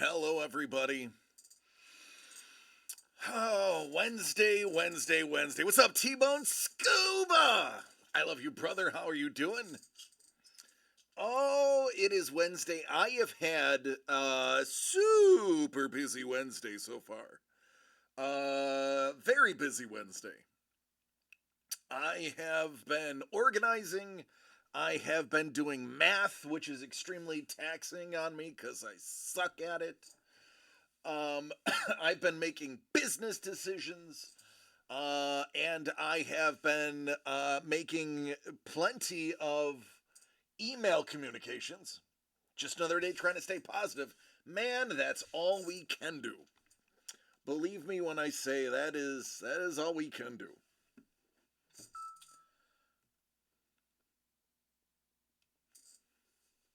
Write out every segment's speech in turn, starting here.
Hello, everybody. Oh, Wednesday. What's up, T-Bone Scuba? I love you, brother. How are you doing? Oh, it is Wednesday. I have had a super busy Wednesday so far. Very busy Wednesday. I have been organizing. I have been doing math, which is extremely taxing on me because I suck at it. I've been making business decisions, and I have been making plenty of email communications. Just another day trying to stay positive. Man, that's all we can do. Believe me when I say that is all we can do.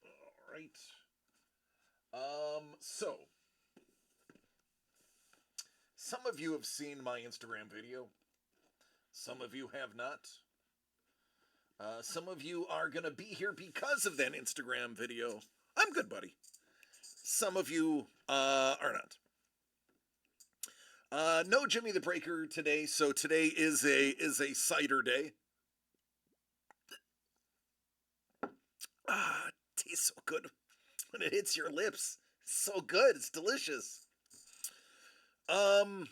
All right. So some of you have seen my Instagram video. Some of you have not. Some of you are going to be here because of that Instagram video. I'm good, buddy. Some of you are not. No Jimmy the Breaker today, so today is a cider day. Ah, it tastes so good when it hits your lips. It's so good. It's delicious. I'm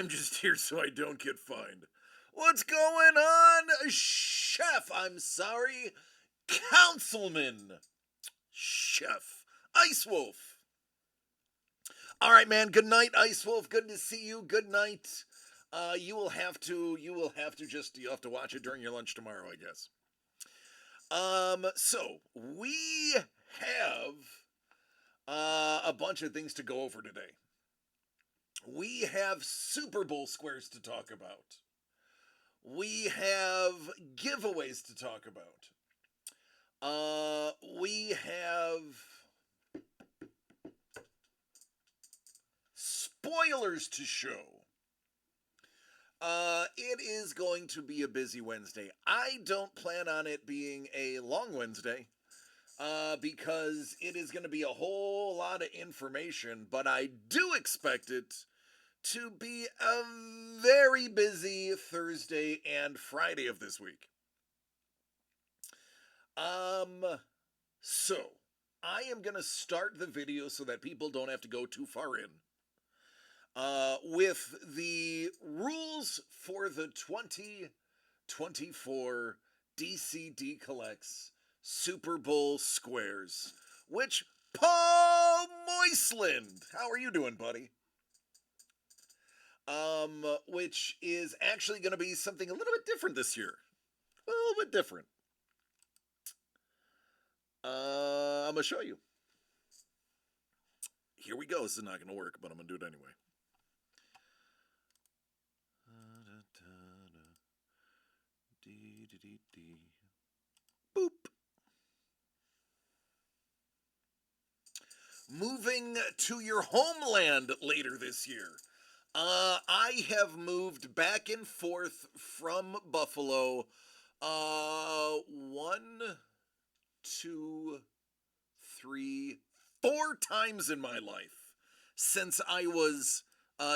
just here so I don't get fined. What's going on, Chef? I'm sorry, Councilman. Chef Ice Wolf. All right, man. Good night, Ice Wolf. Good to see you. Good night. You'll have to watch it during your lunch tomorrow, I guess. So we have a bunch of things to go over today. We have Super Bowl squares to talk about. We have giveaways to talk about. We have spoilers to show. It is going to be a busy Wednesday. I don't plan on it being a long Wednesday, because it is going to be a whole lot of information, but I do expect it to be a very busy Thursday and Friday of this week. So I am going to start the video so that people don't have to go too far in. With the rules for the 2024 DCD Collects Super Bowl squares, which Paul Moisland, how are you doing, buddy? Which is actually going to be something a little bit different this year. A little bit different. I'm going to show you. Here we go. This is not going to work, but I'm going to do it anyway. Boop. Moving to your homeland later this year. I have moved back and forth from Buffalo 4 times in my life since I was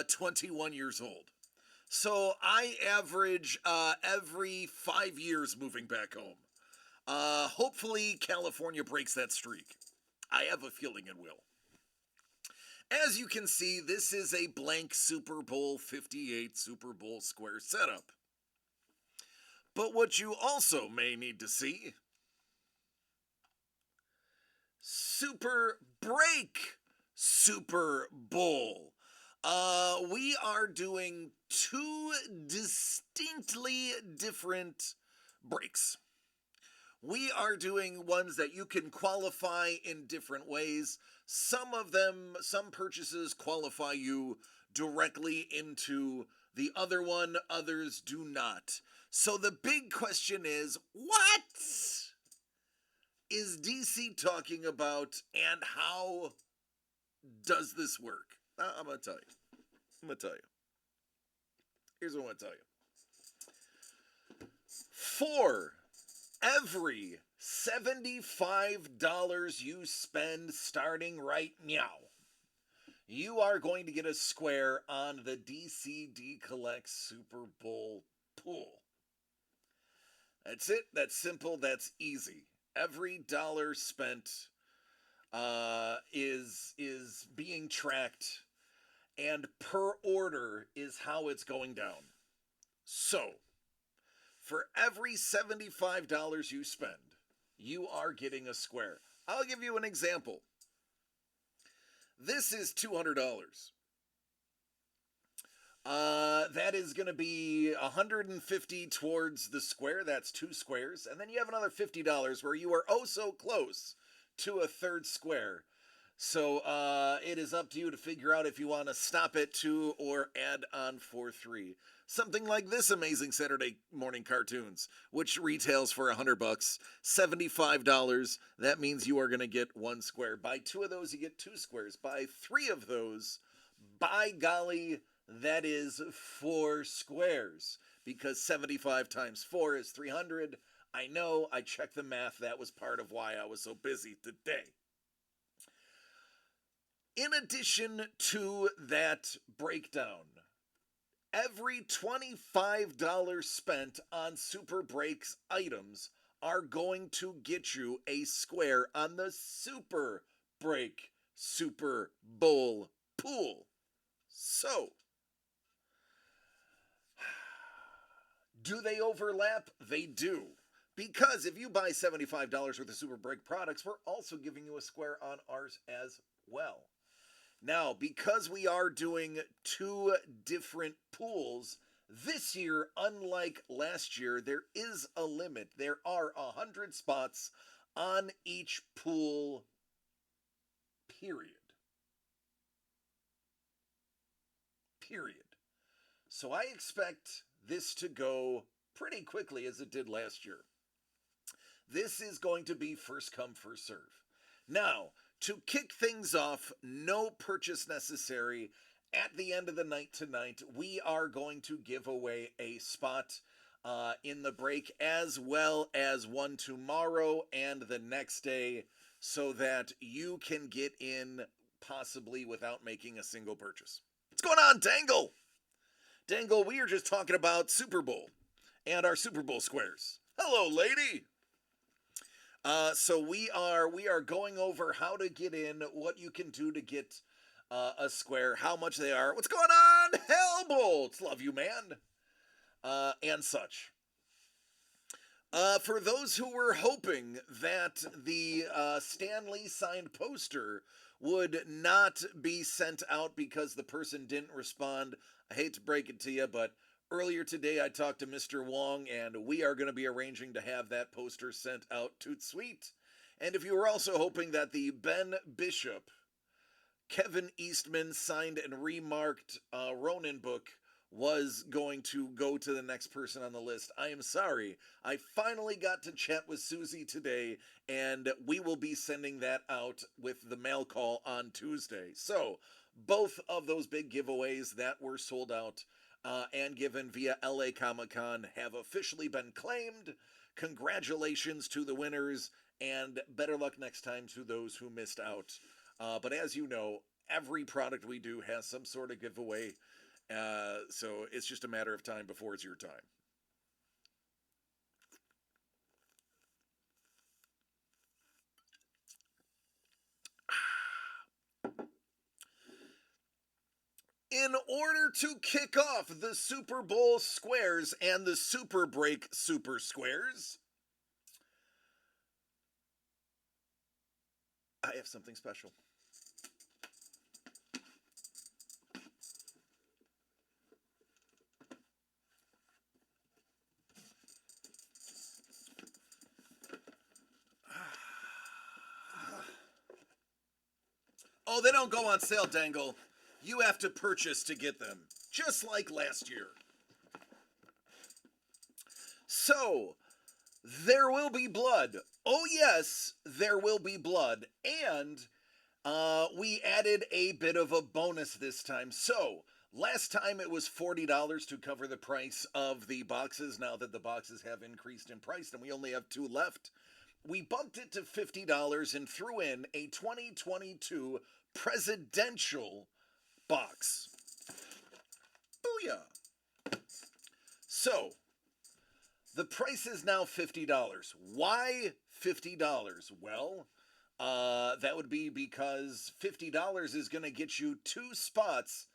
21 years old. So I average every 5 years moving back home. Hopefully California breaks that streak. I have a feeling it will. As you can see, this is a blank Super Bowl 58 Super Bowl square setup. But what you also may need to see, Super Break Super Bowl. We are doing 2 distinctly different breaks. We are doing ones that you can qualify in different ways. Some purchases qualify you directly into the other one, others do not. So the big question is, what is DC talking about and how does this work? I'm going to tell you. Here's what I'm going to tell you. For every $75 you spend starting right now, you are going to get a square on the DCD Collect Super Bowl pool. That's it. That's simple. That's easy. Every dollar spent is being tracked, and per order is how it's going down. So, for every $75 you spend, you are getting a square. I'll give you an example. This is $200. That is going to be $150 towards the square. That's two squares. And then you have another $50 where you are oh so close to a third square. So it is up to you to figure out if you want to stop at 2 or add on for 3. Something like this amazing Saturday morning cartoons, which retails for $100, $75. That means you are going to get 1 square. Buy 2 of those, you get 2 squares. Buy 3 of those, by golly, that is 4 squares. Because 75 times 4 is 300. I know, I checked the math. That was part of why I was so busy today. In addition to that breakdown, every $25 spent on Super Breaks items are going to get you a square on the Super Break Super Bowl pool. So, do they overlap? They do. Because if you buy $75 worth of Super Break products, we're also giving you a square on ours as well. Now, because we are doing 2 different pools, this year, unlike last year, there is a limit. There are 100 spots on each pool, period. So I expect this to go pretty quickly as it did last year. This is going to be first come, first serve. Now, to kick things off, no purchase necessary. At the end of the night tonight, we are going to give away a spot in the break, as well as one tomorrow and the next day, so that you can get in possibly without making a single purchase. What's going on, Dangle? Dangle, we are just talking about Super Bowl and our Super Bowl squares. Hello, lady. So we are going over how to get in, what you can do to get a square, how much they are. What's going on, Hellbolts? Love you, man. And such. For those who were hoping that the Stan Lee signed poster would not be sent out because the person didn't respond, I hate to break it to you, but earlier today, I talked to Mr. Wong, and we are going to be arranging to have that poster sent out toot sweet. And if you were also hoping that the Ben Bishop, Kevin Eastman signed and remarked Ronin book was going to go to the next person on the list, I am sorry. I finally got to chat with Susie today, and we will be sending that out with the mail call on Tuesday. So, both of those big giveaways that were sold out and given via LA Comic-Con have officially been claimed. Congratulations to the winners, and better luck next time to those who missed out. But as you know, every product we do has some sort of giveaway, so it's just a matter of time before it's your time. In order to kick off the Super Bowl squares and the Super Break Super Squares, I have something special. Oh, they don't go on sale, Dangle. You have to purchase to get them, just like last year. So, there will be blood. Oh yes, there will be blood. And we added a bit of a bonus this time. So, last time it was $40 to cover the price of the boxes. Now that the boxes have increased in price and we only have 2 left, we bumped it to $50 and threw in a 2022 presidential box. Booyah! So, the price is now $50. Why $50? Well, that would be because $50 is going to get you 2 spots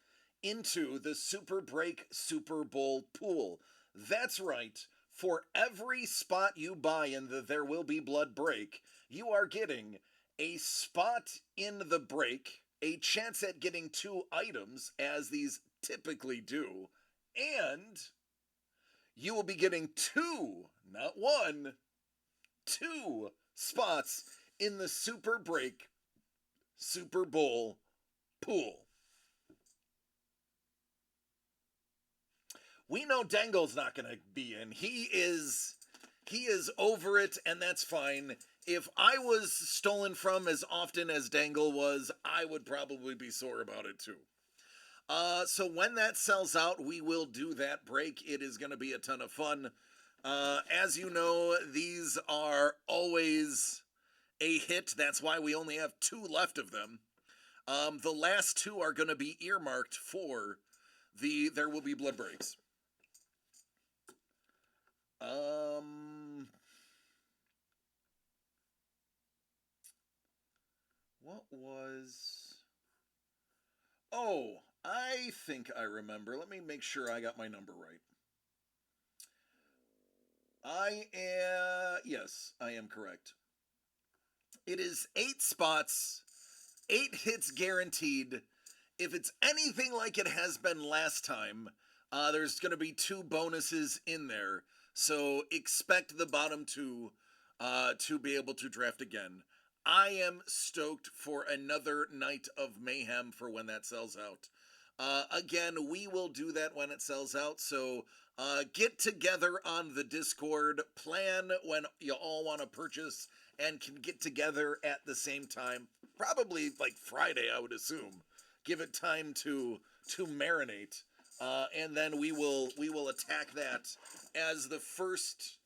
into the Super Break Super Bowl pool. That's right. For every spot you buy in the There Will Be Blood break, you are getting a spot in the break, a chance at getting 2 items, as these typically do, and you will be getting 2, not 1, 2 spots in the Super Break Super Bowl pool. We know Dangle's not going to be in. He is over it, and that's fine. If I was stolen from as often as Dangle was, I would probably be sore about it too. So when that sells out, we will do that break. It is going to be a ton of fun. As you know, these are always a hit. That's why we only have 2 left of them. The last 2 are going to be earmarked for the There Will Be Blood breaks. What was... Oh, I think I remember. Let me make sure I got my number right. Yes, I am correct. It is 8 spots, 8 hits guaranteed. If it's anything like it has been last time, there's going to be 2 bonuses in there. So expect the bottom 2 to be able to draft again. I am stoked for another night of mayhem for when that sells out. Again, we will do that when it sells out. So get together on the Discord, plan when you all want to purchase, and can get together at the same time. Probably like Friday, I would assume. Give it time to marinate. And then we will attack that as the first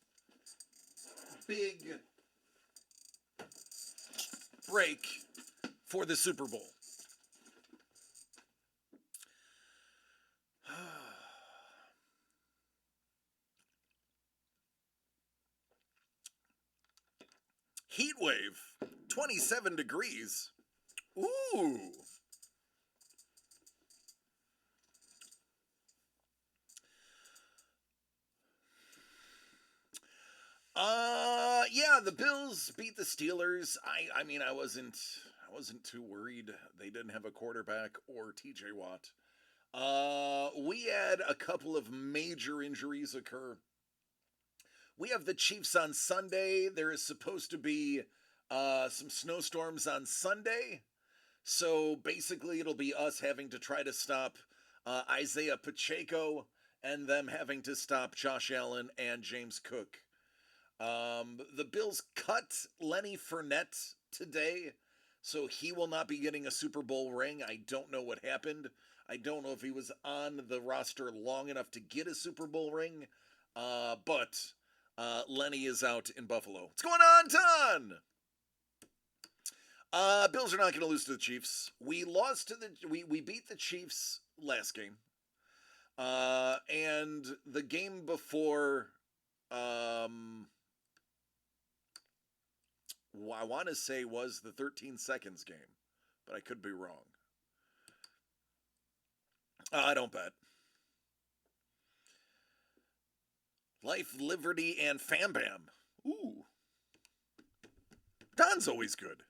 big break for the Super Bowl. Heat wave, 27 degrees. Ooh. Yeah, the Bills beat the Steelers. I mean, I wasn't too worried. They didn't have a quarterback or TJ Watt. We had a couple of major injuries occur. We have the Chiefs on Sunday. There is supposed to be some snowstorms on Sunday. So basically, it'll be us having to try to stop Isaiah Pacheco and them having to stop Josh Allen and James Cook. The Bills cut Lenny Fournette today, so he will not be getting a Super Bowl ring. I don't know what happened. I don't know if he was on the roster long enough to get a Super Bowl ring, but Lenny is out in Buffalo. What's going on, Ton? Bills are not going to lose to the Chiefs. We beat the Chiefs last game, and the game before. I want to say was the 13 seconds game, but I could be wrong. I don't bet. Life, Liberty, and Fam Bam. Ooh. Don's always good.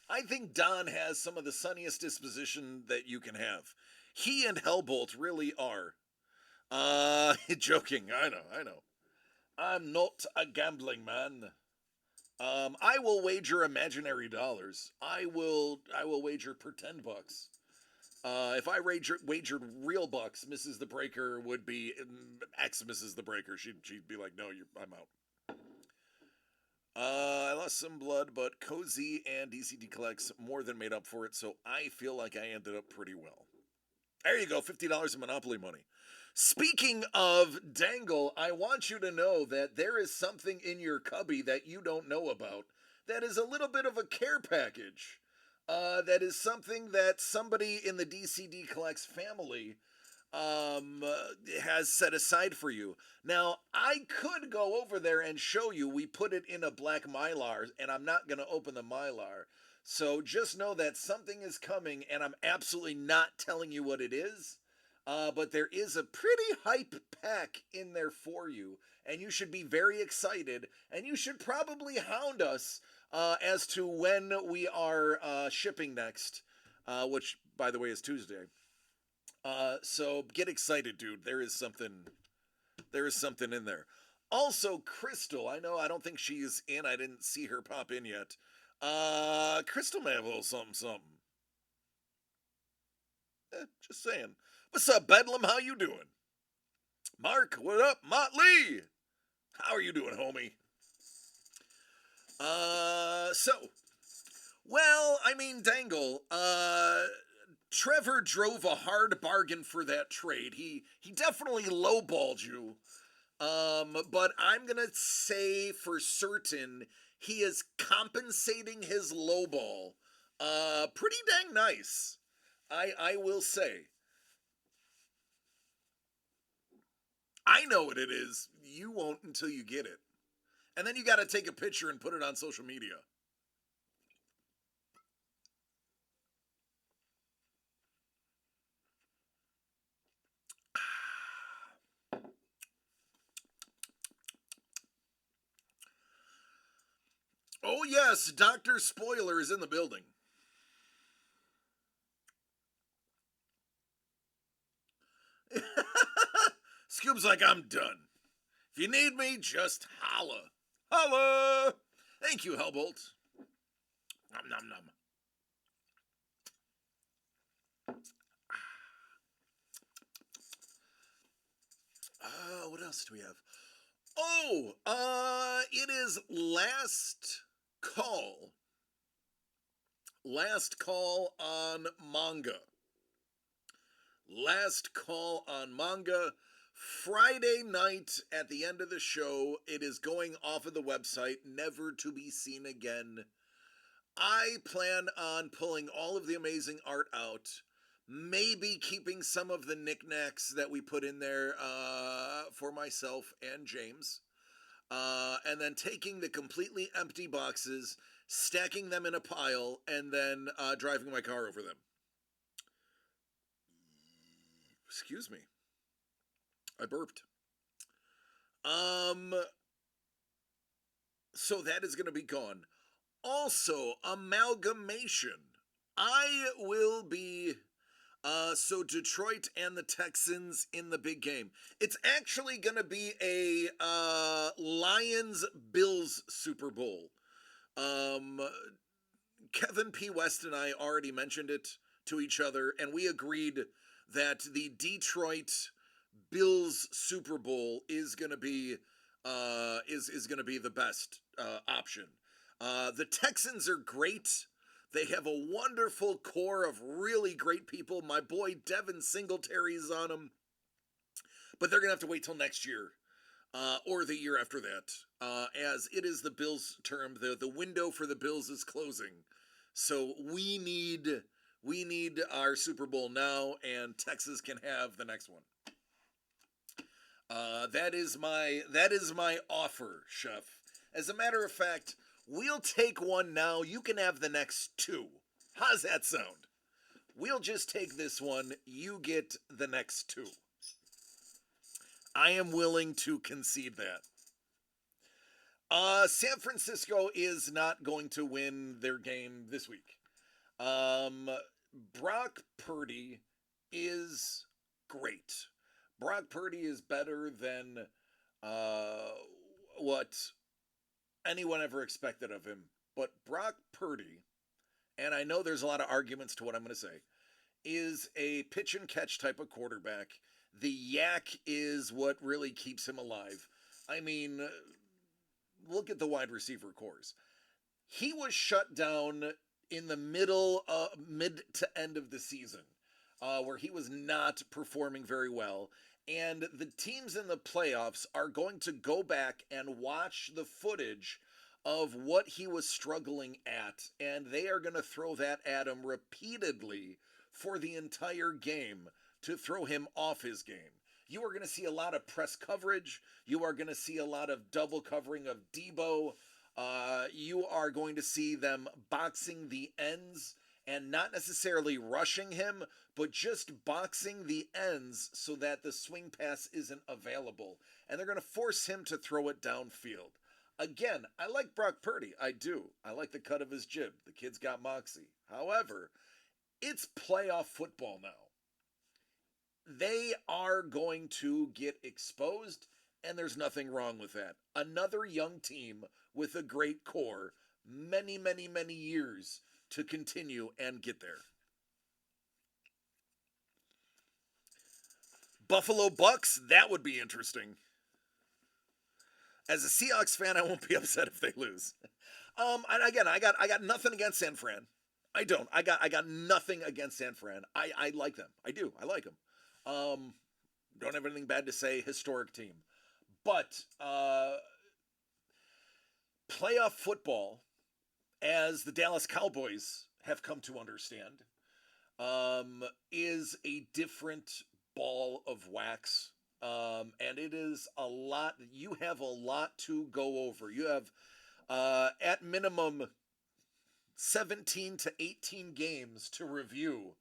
I think Don has some of the sunniest disposition that you can have. He and Hellbolt really are. Joking. I know. I'm not a gambling man. I will wager imaginary dollars. I will wager pretend bucks. If I wagered real bucks, Mrs. the Breaker would be X Mrs. the Breaker. She'd be like, no, I'm out. I lost some blood, but Cozy and DCD Collects more than made up for it, so I feel like I ended up pretty well. There you go, $50 in Monopoly money. Speaking of Dangle, I want you to know that there is something in your cubby that you don't know about that is a little bit of a care package. That is something that somebody in the DCD Collects family um, uh, has set aside for you. Now, I could go over there and show you. We put it in a black mylar, and I'm not going to open the mylar. So just know that something is coming, and I'm absolutely not telling you what it is. But there is a pretty hype pack in there for you, and you should be very excited, and you should probably hound us as to when we are shipping next, which, by the way, is Tuesday. So get excited, dude. There is something in there. Also, Crystal, I know I don't think she's in. I didn't see her pop in yet. Crystal may have a little something, something. Just saying. What's up, Bedlam? How you doing? Mark, what up? Motley, how are you doing, homie? So, well, I mean, Dangle, Trevor drove a hard bargain for that trade. He definitely lowballed you. But I'm gonna say for certain he is compensating his lowball. Pretty dang nice. I will say. I know what it is. You won't until you get it. And then you got to take a picture and put it on social media. Oh, yes, Dr. Spoiler is in the building. Scoob's like, I'm done. If you need me, just holla. Holla! Thank you, Hellbolt. Nom nom nom. What else do we have? Oh, it is last call. Last call on manga. Last call on manga. Friday night at the end of the show, it is going off of the website, never to be seen again. I plan on pulling all of the amazing art out, maybe keeping some of the knickknacks that we put in there for myself and James, and then taking the completely empty boxes, stacking them in a pile, and then driving my car over them. Excuse me. I burped. Um, so that is going to be gone. Also, amalgamation. I will be so Detroit and the Texans in the big game. It's actually going to be a Lions Bills Super Bowl. Um, Kevin P. West and I already mentioned it to each other, and we agreed that the Detroit Bills Super Bowl is going to be is going to be the best option. The Texans are great. They have a wonderful core of really great people. My boy Devin Singletary's on them, but they're gonna have to wait till next year or the year after that, as it is the Bills' term. The window for the Bills is closing, so we need our Super Bowl now, and Texas can have the next one. That is my offer, Chef. As a matter of fact, we'll take one now. You can have the next two. How's that sound? We'll just take this one. You get the next two. I am willing to concede that. San Francisco is not going to win their game this week. Um, Brock Purdy is great. Brock Purdy is better than uh, what anyone ever expected of him. But Brock Purdy, and I know there's a lot of arguments to what I'm going to say, is a pitch and catch type of quarterback. The yak is what really keeps him alive. I mean, look at the wide receiver cores. He was shut down in the mid to end of the season, where he was not performing very well. And the teams in the playoffs are going to go back and watch the footage of what he was struggling at, and they are going to throw that at him repeatedly for the entire game to throw him off his game. You are going to see a lot of press coverage. You are going to see a lot of double covering of Debo. You are going to see them boxing the ends and not necessarily rushing him, but just boxing the ends so that the swing pass isn't available. And they're going to force him to throw it downfield. Again, I like Brock Purdy. I do. I like the cut of his jib. The kid's got moxie. However, it's playoff football now. They are going to get exposed, and there's nothing wrong with that. Another young team with a great core, many, many, many years to continue and get there. Buffalo Bucks, that would be interesting. As a Seahawks fan, I won't be upset if they lose. And again, I got nothing against San Fran. I don't. I got nothing against San Fran. I like them. I do. I like them. Don't have anything bad to say. Historic team, but playoff football, as the Dallas Cowboys have come to understand, is a different ball of wax. And it is a lot. You have a lot to go over. You have, at minimum, 17 to 18 games to review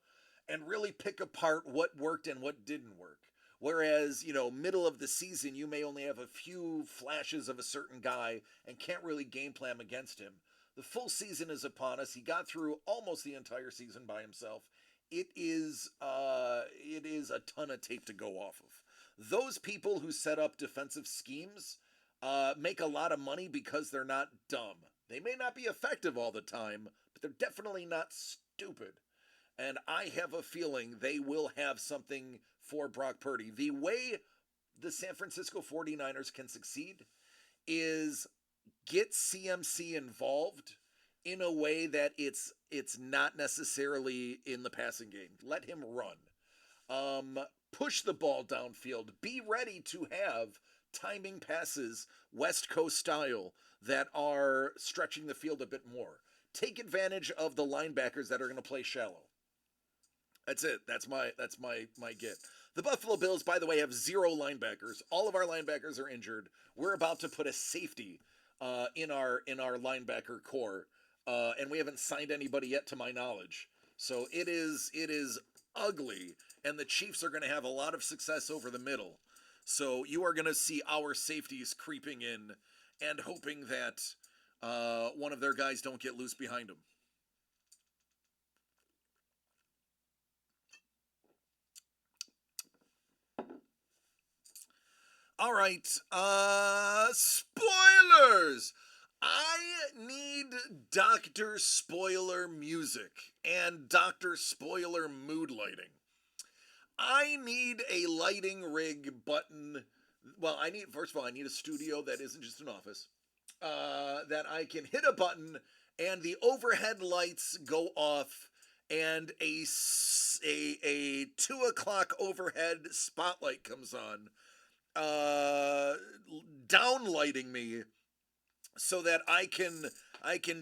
and really pick apart what worked and what didn't work. Whereas, middle of the season, you may only have a few flashes of a certain guy and can't really game plan against him. The full season is upon us. He got through almost the entire season by himself. It is a ton of tape to go off of. Those people who set up defensive schemes make a lot of money because they're not dumb. They may not be effective all the time, but they're definitely not stupid. And I have a feeling they will have something for Brock Purdy. The way the San Francisco 49ers can succeed is get CMC involved in a way that it's not necessarily in the passing game. Let him run. Push the ball downfield. Be ready to have timing passes, West Coast style, that are stretching the field a bit more. Take advantage of the linebackers that are going to play shallow. That's it. That's my get. The Buffalo Bills, by the way, have 0 linebackers. All of our linebackers are injured. We're about to put a safety in our linebacker core, and we haven't signed anybody yet, to my knowledge. So it is ugly, and the Chiefs are going to have a lot of success over the middle. So you are going to see our safeties creeping in and hoping that one of their guys don't get loose behind them. All right, spoilers. I need Dr. Spoiler music and Dr. Spoiler mood lighting. I need a lighting rig button. Well, first of all, I need a studio that isn't just an office. That I can hit a button and the overhead lights go off and a 2 o'clock overhead spotlight comes on, downlighting me so that I can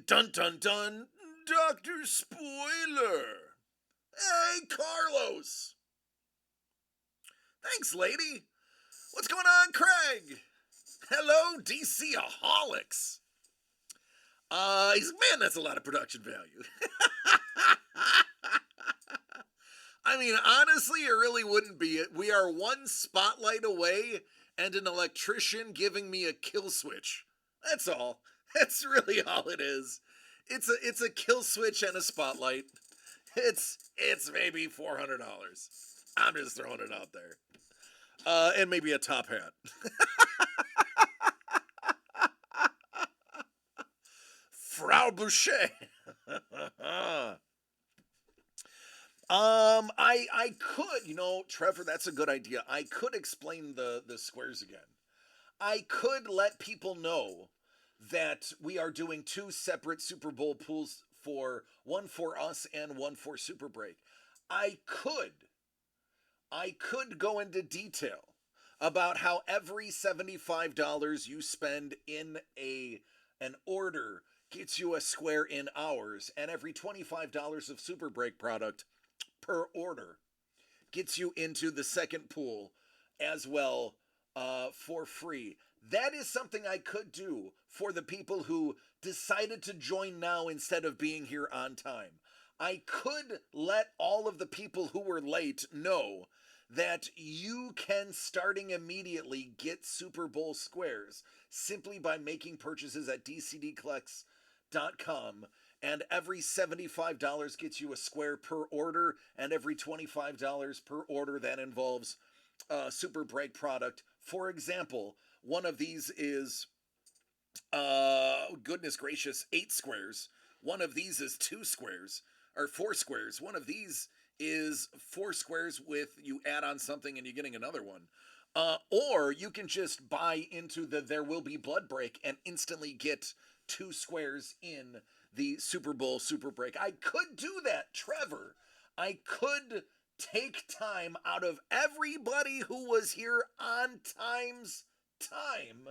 dun dun dun Dr. Spoiler. Hey, Carlos. Thanks, lady. What's going on, Craig? Hello, DC-aholics. Man, that's a lot of production value. I mean, honestly, it really wouldn't be it. We are one spotlight away and an electrician giving me a kill switch. That's all. That's really all it is. It's a kill switch and a spotlight. It's maybe $400. I'm just throwing it out there. And maybe a top hat. Frau Boucher. I could, Trevor, that's a good idea. I could explain the squares again. I could let people know that we are doing 2 separate Super Bowl pools, one for us and one for Super Break. I could go into detail about how every $75 you spend in a An order gets you a square in hours, and every $25 of Super Break product per order gets you into the second pool as well for free. That is something I could do for the people who decided to join now instead of being here on time. I could let all of the people who were late know that you can, starting immediately, get Super Bowl squares simply by making purchases at dcdcollects.com. And every $75 gets you a square per order, and every $25 per order that involves Super Break product. For example, one of these is, goodness gracious, 8 squares. One of these is 2 squares, or 4 squares. One of these is 4 squares with, you add on something and you're getting another one. Or you can just buy into the There Will Be Blood Break and instantly get 2 squares in the Super Bowl Super Break. I could do that, Trevor. I could take time out of everybody who was here on time's time,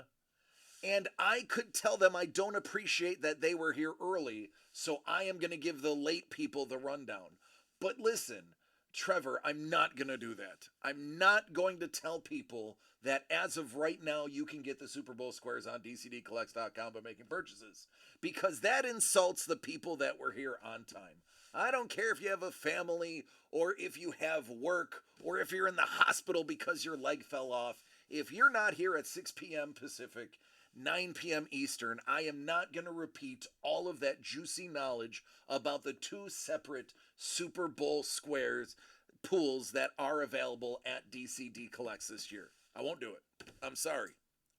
and I could tell them I don't appreciate that they were here early, so I am going to give the late people the rundown. But listen, Trevor, I'm not going to do that. I'm not going to tell people that as of right now you can get the Super Bowl squares on dcdcollects.com by making purchases, because that insults the people that were here on time. I don't care if you have a family or if you have work or if you're in the hospital because your leg fell off. If you're not here at 6 p.m. Pacific, 9 p.m. Eastern, I am not going to repeat all of that juicy knowledge about the 2 separate Super Bowl squares pools that are available at DCD Collects this year. I won't do it. I'm sorry.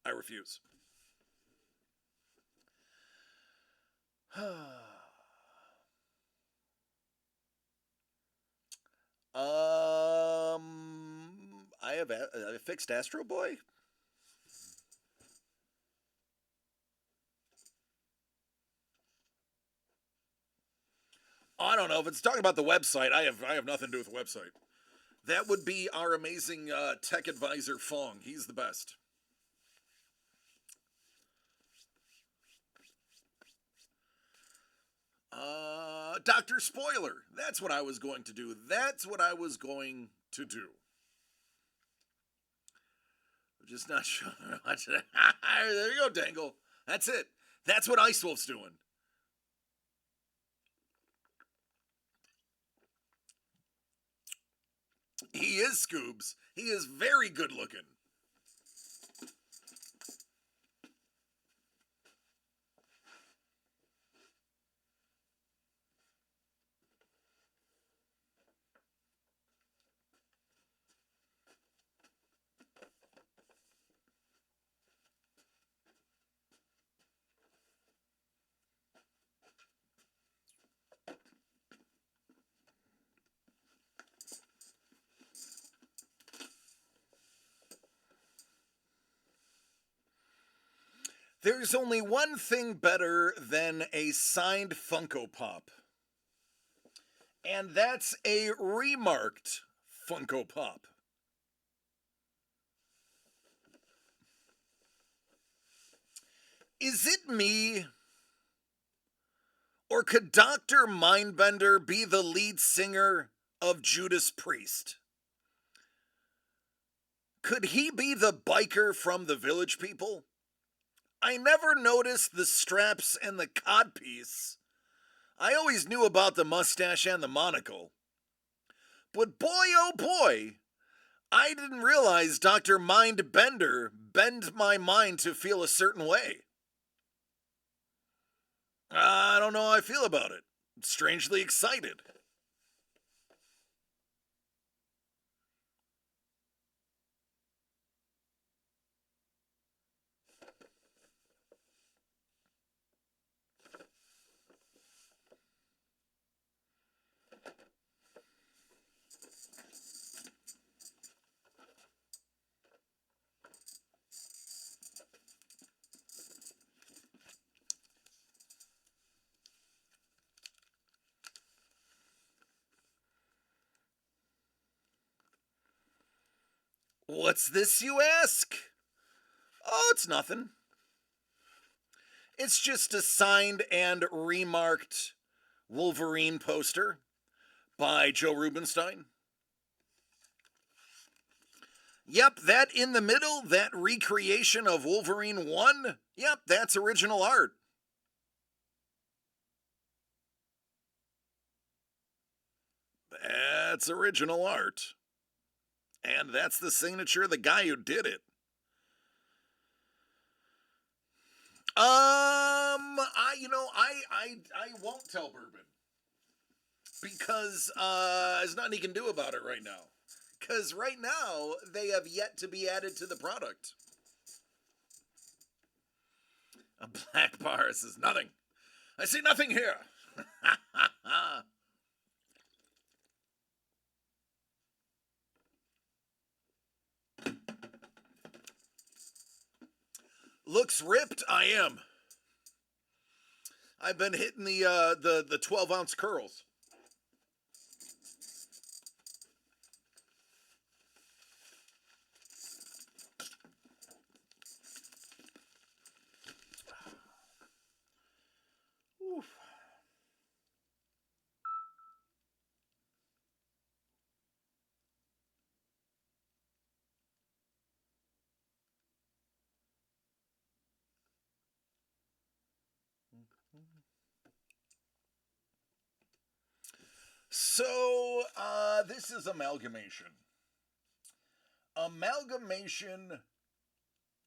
I refuse. I have a fixed Astro Boy. I don't know if it's talking about the website. I have nothing to do with the website. That would be our amazing tech advisor Fong. He's the best. Dr. Spoiler. That's what I was going to do. That's what I was going to do. I'm just not sure. There you go, Dangle. That's it. That's what Ice Wolf's doing. He is Scoobs. He is very good looking. There's only one thing better than a signed Funko Pop, and that's a remarked Funko Pop. Is it me, or could Dr. Mindbender be the lead singer of Judas Priest? Could he be the biker from the Village People? I never noticed the straps and the codpiece. I always knew about the mustache and the monocle. But boy, oh boy, I didn't realize Dr. Mindbender bent my mind to feel a certain way. I don't know how I feel about it. Strangely excited. What's this, you ask? Oh, it's nothing. It's just a signed and remarked Wolverine poster by Joe Rubenstein. Yep, that in the middle, that recreation of Wolverine 1, yep, that's original art. That's original art. And that's the signature of the guy who did it. I won't tell Bourbon because there's nothing he can do about it right now. Because right now they have yet to be added to the product. A black bar says nothing. I see nothing here. Looks ripped. I am. I've been hitting the 12-ounce curls. Oof. So, this is amalgamation. Amalgamation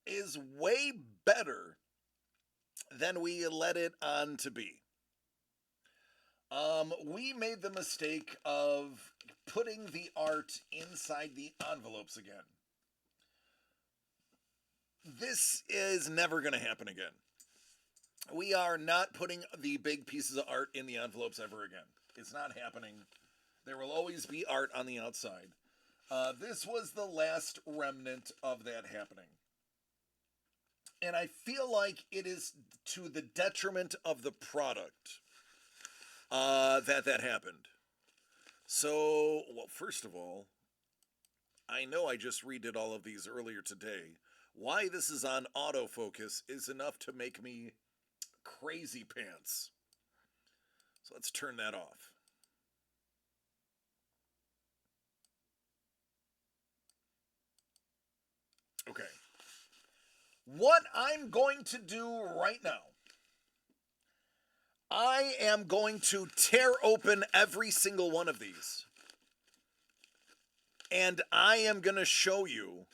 is way better than we let it on to be. We made the mistake of putting the art inside the envelopes again. This is never going to happen again. We are not putting the big pieces of art in the envelopes ever again. It's not happening. There will always be art on the outside. This was the last remnant of that happening. And I feel like it is to the detriment of the product that happened. So, well, first of all, I know I just redid all of these earlier today. Why this is on autofocus is enough to make me crazy pants. So let's turn that off. Okay. What I'm going to do right now, I am going to tear open every single one of these. And I am going to show you.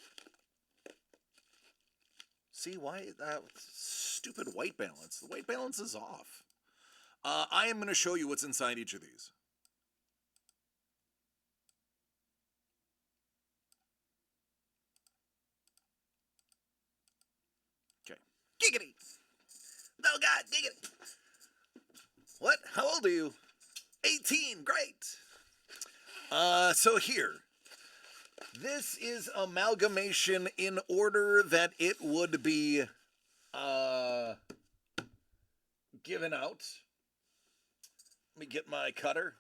See, why that stupid white balance? The white balance is off. I am going to show you what's inside each of these. Okay. Giggity! Oh, God, giggity! What? How old are you? 18. Great. So here. This is amalgamation in order that it would be given out. Let me get my cutter.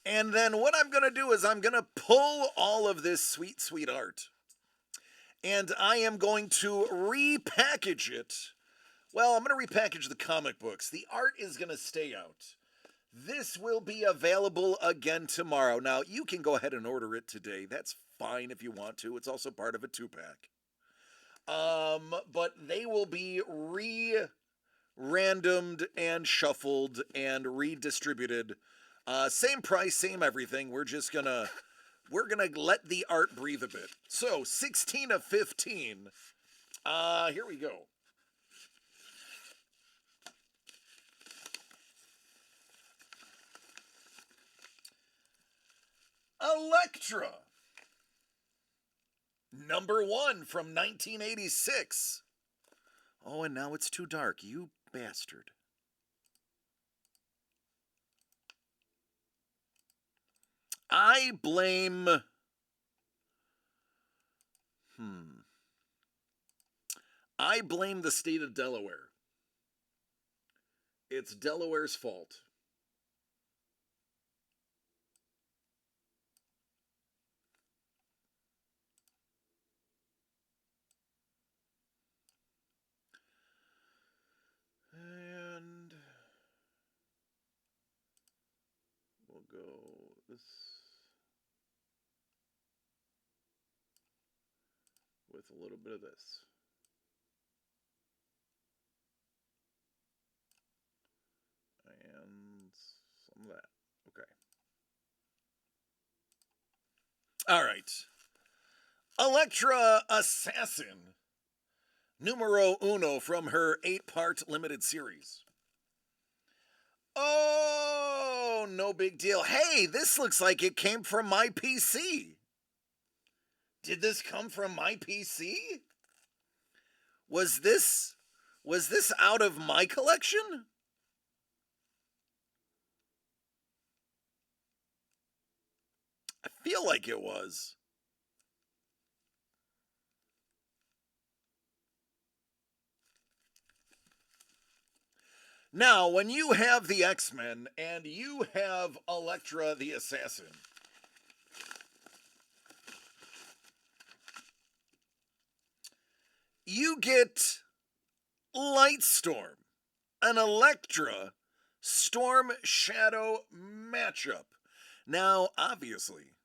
And then what I'm going to do is I'm going to pull all of this sweet, sweet art. And I am going to repackage it. Well, I'm going to repackage the comic books. The art is going to stay out. This will be available again tomorrow. Now, you can go ahead and order it today. That's fine if you want to. It's also part of a 2-pack. But they will be randomed and shuffled and redistributed. Same price, same everything. We're gonna let the art breathe a bit. So 16 of 15. Here we go. Elektra. #1 from 1986. Oh, and now it's too dark. You bastard. I blame... I blame the state of Delaware. It's Delaware's fault. go this with a little bit of this. And some of that. Okay. All right. Electra Assassin, numero uno from her 8-part limited series. Oh, no big deal. Hey, this looks like it came from my PC. Did this come from my PC? Was this out of my collection? I feel like it was. Now, when you have the X-Men and you have Elektra the Assassin, you get Lightstorm, an Elektra Storm Shadow matchup. Now, obviously,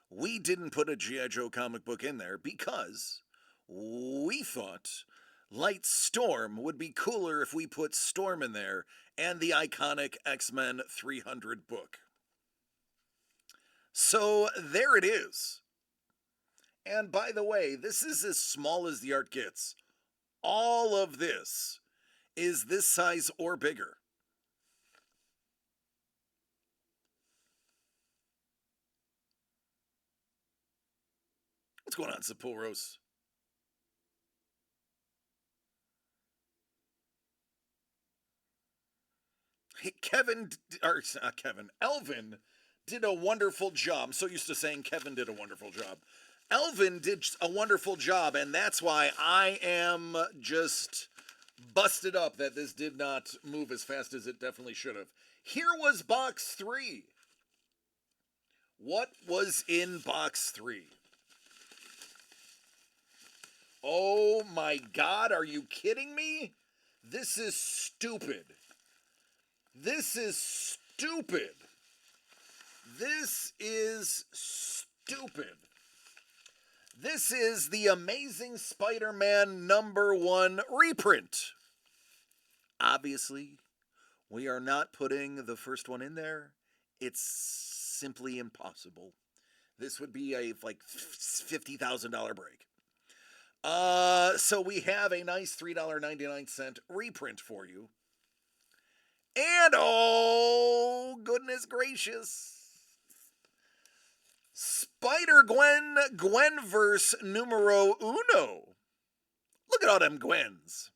we didn't put a G.I. Joe comic book in there because we thought Light Storm would be cooler if we put Storm in there and the iconic X-Men 300 book. So there it is. And by the way, this is as small as the art gets. All of this is this size or bigger. What's going on, Sepulros? Elvin did a wonderful job. I'm so used to saying Kevin did a wonderful job. Elvin did a wonderful job, and that's why I am just busted up that this did not move as fast as it definitely should have. Here was box 3. What was in box 3? Oh my God, are you kidding me? This is stupid. This is stupid. This is stupid. This is the Amazing Spider-Man #1 reprint. Obviously, we are not putting the first one in there. It's simply impossible. This would be a like $50,000 break. So we have a nice $3.99 reprint for you. And oh, goodness gracious. Spider-Gwen, Gwenverse numero uno. Look at all them Gwens.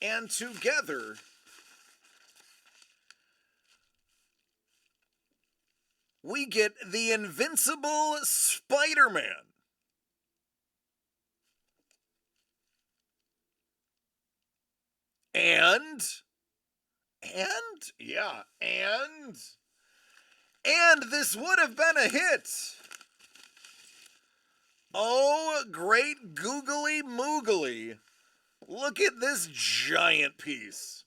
And together, we get the Invincible Spider-Man. And this would have been a hit. Oh, great googly moogly. Look at this giant piece.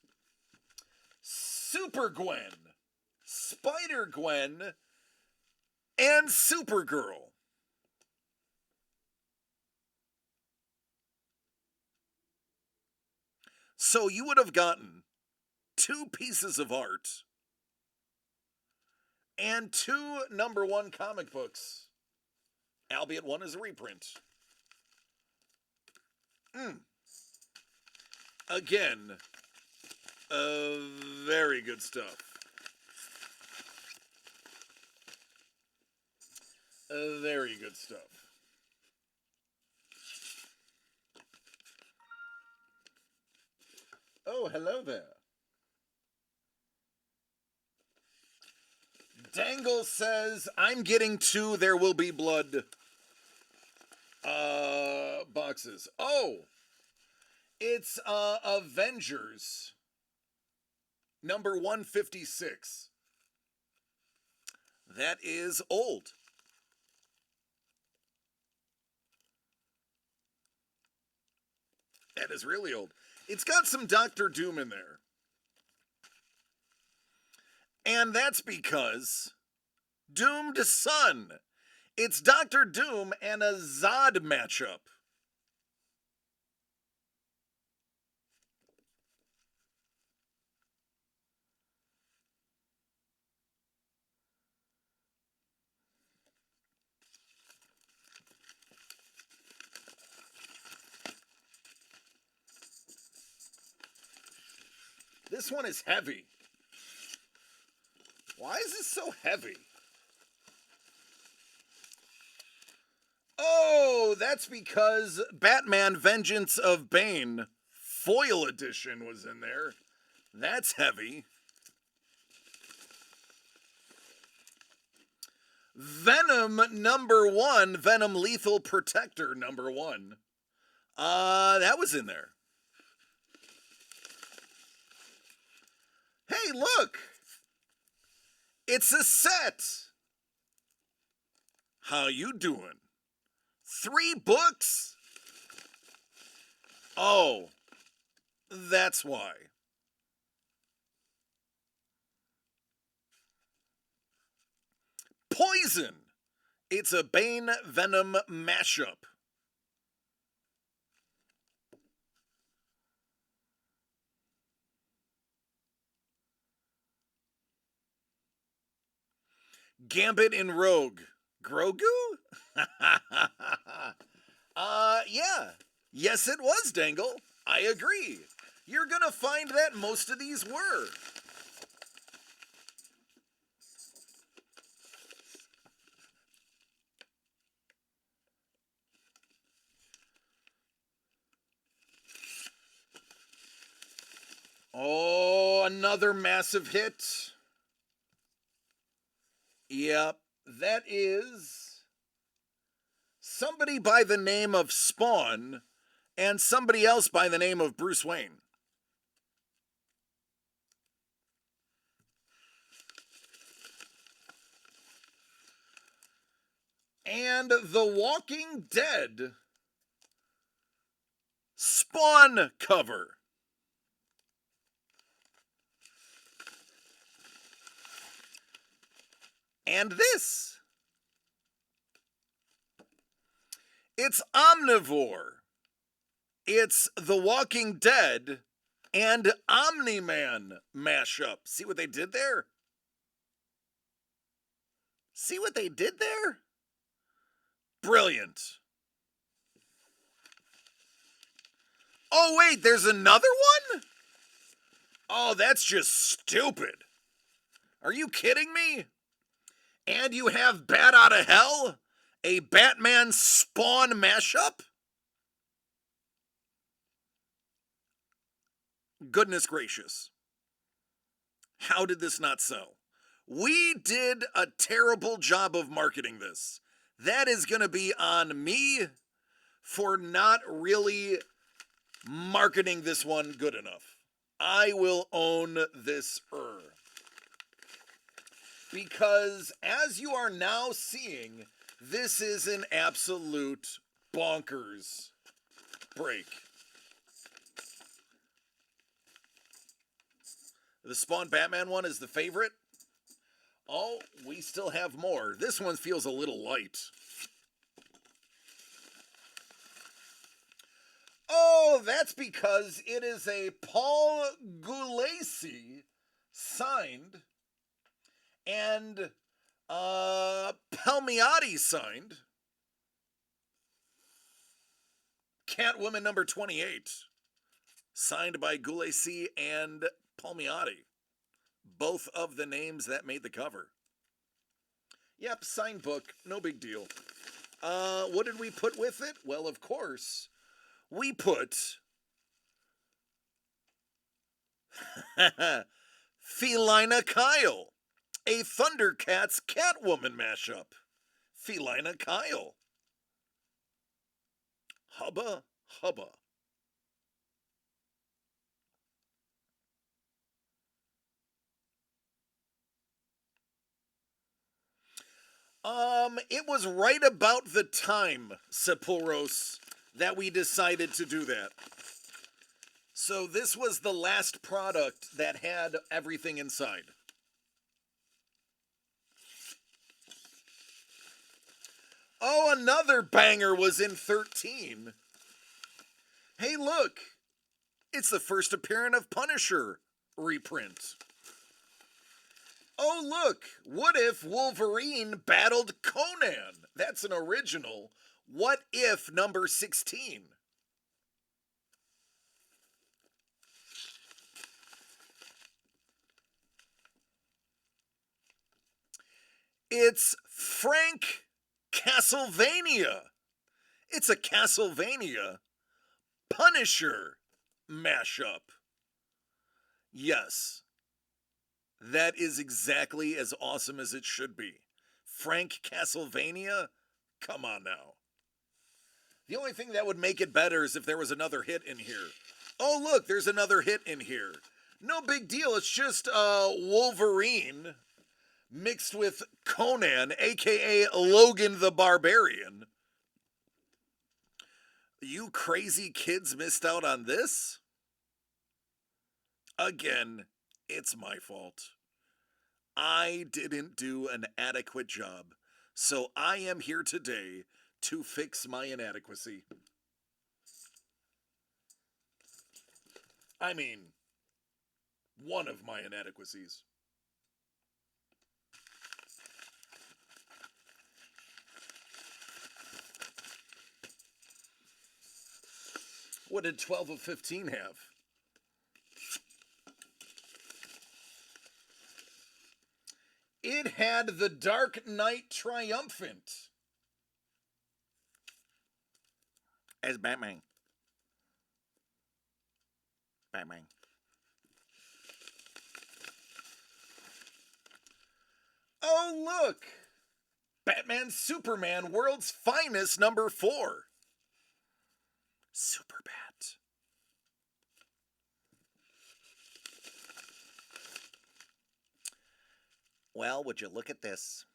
Super Gwen, Spider Gwen, and Supergirl. So you would have gotten 2 pieces of art and 2 #1 comic books, albeit one is a reprint. Again, very good stuff. Very good stuff. Oh, hello there. Dangle says, I'm getting 2 There Will Be Blood boxes. Oh, it's Avengers #156. That is old. That is really old. It's got some Doctor Doom in there. And that's because Doomed Son. It's Doctor Doom and a Zod matchup. This one is heavy. Why is this so heavy? Oh, that's because Batman Vengeance of Bane foil edition was in there. That's heavy. Venom #1, Venom Lethal Protector #1. That was in there. Hey, look! It's a set! How you doing? 3 books? Oh, that's why. Poison! It's a Bane Venom mashup. Gambit and Rogue. Grogu? Yeah. Yes, it was, Dangle. I agree. You're gonna find that most of these were. Oh, another massive hit. Yep, that is somebody by the name of Spawn and somebody else by the name of Bruce Wayne. And The Walking Dead Spawn cover. And this. It's Omnivore. It's The Walking Dead and Omni-Man mashup. See what they did there? See what they did there? Brilliant. Oh, wait, there's another one? Oh, that's just stupid. Are you kidding me? And you have Bat Out of Hell? A Batman Spawn mashup? Goodness gracious. How did this not sell? We did a terrible job of marketing this. That is going to be on me for not really marketing this one good enough. I will own this because as you are now seeing, this is an absolute bonkers break. The Spawn Batman one is the favorite. Oh, we still have more. This one feels a little light. Oh, that's because it is a Paul Gulacy signed and Palmiotti signed. Catwoman #28, signed by Gulacy and Palmiotti. Both of the names that made the cover. Yep, signed book, no big deal. What did we put with it? Well, of course, we put Felina Kyle, a Thundercats Catwoman mashup. Felina Kyle. Hubba hubba. It was right about the time, Sepulros, that we decided to do that. So this was the last product that had everything inside. Oh, another banger was in 13. Hey, look. It's the first appearance of Punisher reprint. Oh, look. What if Wolverine battled Conan? That's an original. What if number 16? It's Frank Castlevania. It's a Castlevania Punisher mashup. Yes, that is exactly as awesome as it should be. Frank Castlevania? Come on now. The only thing that would make it better is if there was another hit in here. Oh, look, there's another hit in here. No big deal. It's just Wolverine mixed with Conan, aka Logan the Barbarian. You crazy kids missed out on this? Again, it's my fault. I didn't do an adequate job, so I am here today to fix my inadequacy. I mean, one of my inadequacies. What did 12 of 15 have? It had the Dark Knight Triumphant as Batman. Batman. Oh, look! Batman Superman World's Finest number 4. Superbat. Well, would you look at this?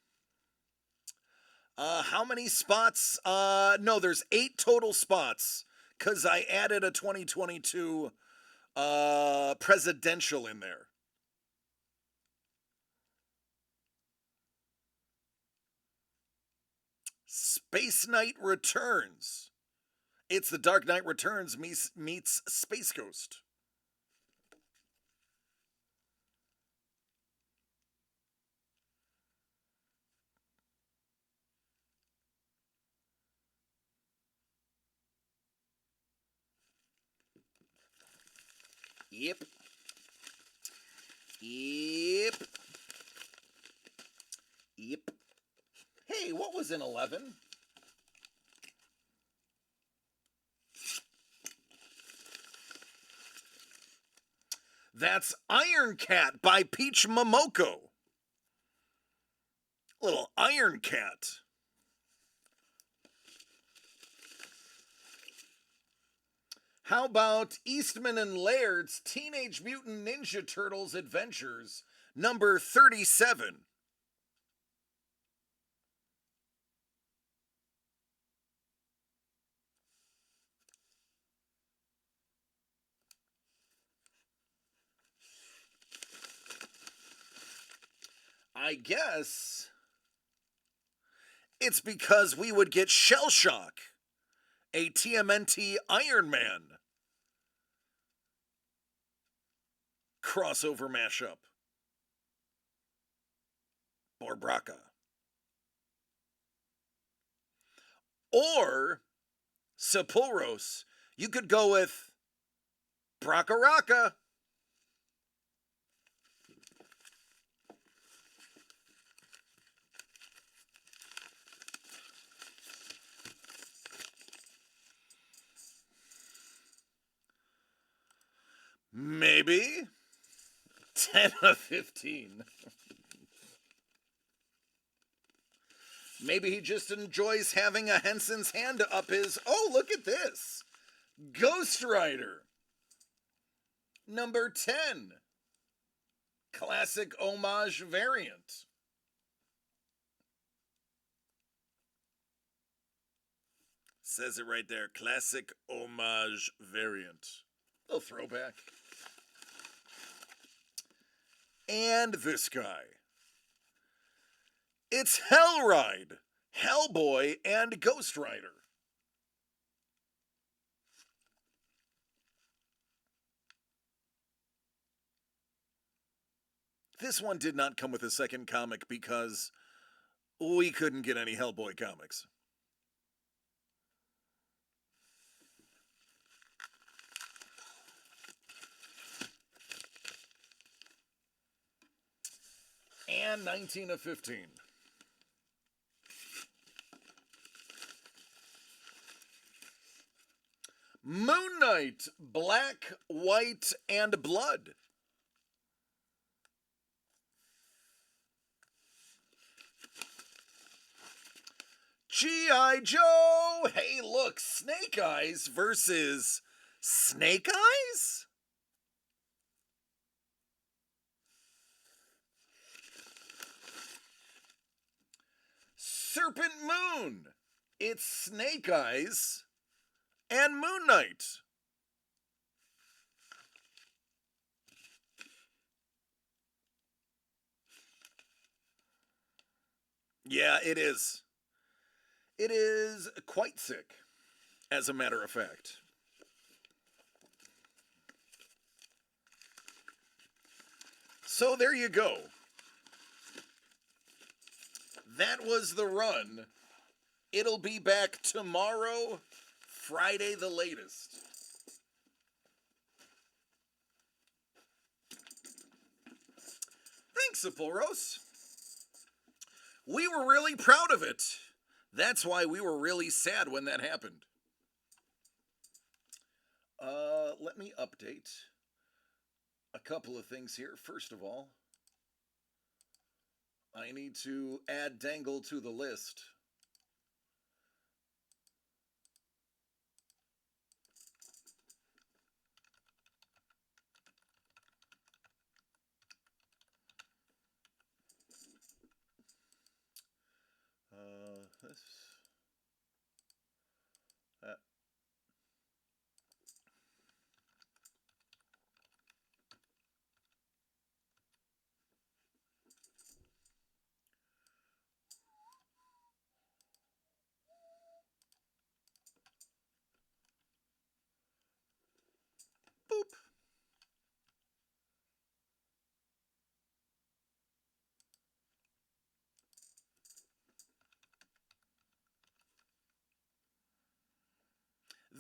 How many spots? No, there's 8 total spots because I added a 2022 presidential in there. Space Knight Returns. It's the Dark Knight Returns meets Space Ghost. Yep. Yep. Yep. Hey, what was in 11? That's Iron Cat by Peach Momoko. Little Iron Cat. How about Eastman and Laird's Teenage Mutant Ninja Turtles Adventures, number 37? I guess it's because we would get Shell Shock, a TMNT Iron Man crossover mashup. Borbraka. Or Sepulros. You could go with Braka Raka. Maybe 10 of 15. Maybe he just enjoys having a Henson's hand up his. Oh, look at this. Ghost Rider. Number 10. Classic homage variant. Says it right there. Classic homage variant. A throwback. And this guy. It's Hellride, Hellboy, and Ghost Rider. This one did not come with a second comic because we couldn't get any Hellboy comics. And 19 of 15. Moon Knight, Black, White, and Blood. G.I. Joe! Hey, look, Snake Eyes versus Snake Eyes? Serpent Moon! It's Snake Eyes and Moon Knight. Yeah, it is. It is quite sick, as a matter of fact. So there you go. That was the run. It'll be back tomorrow, Friday the latest. Thanks, Aporos. We were really proud of it. That's why we were really sad when that happened. Let me update a couple of things here. First of all, I need to add Dangle to the list. This, that. Boop.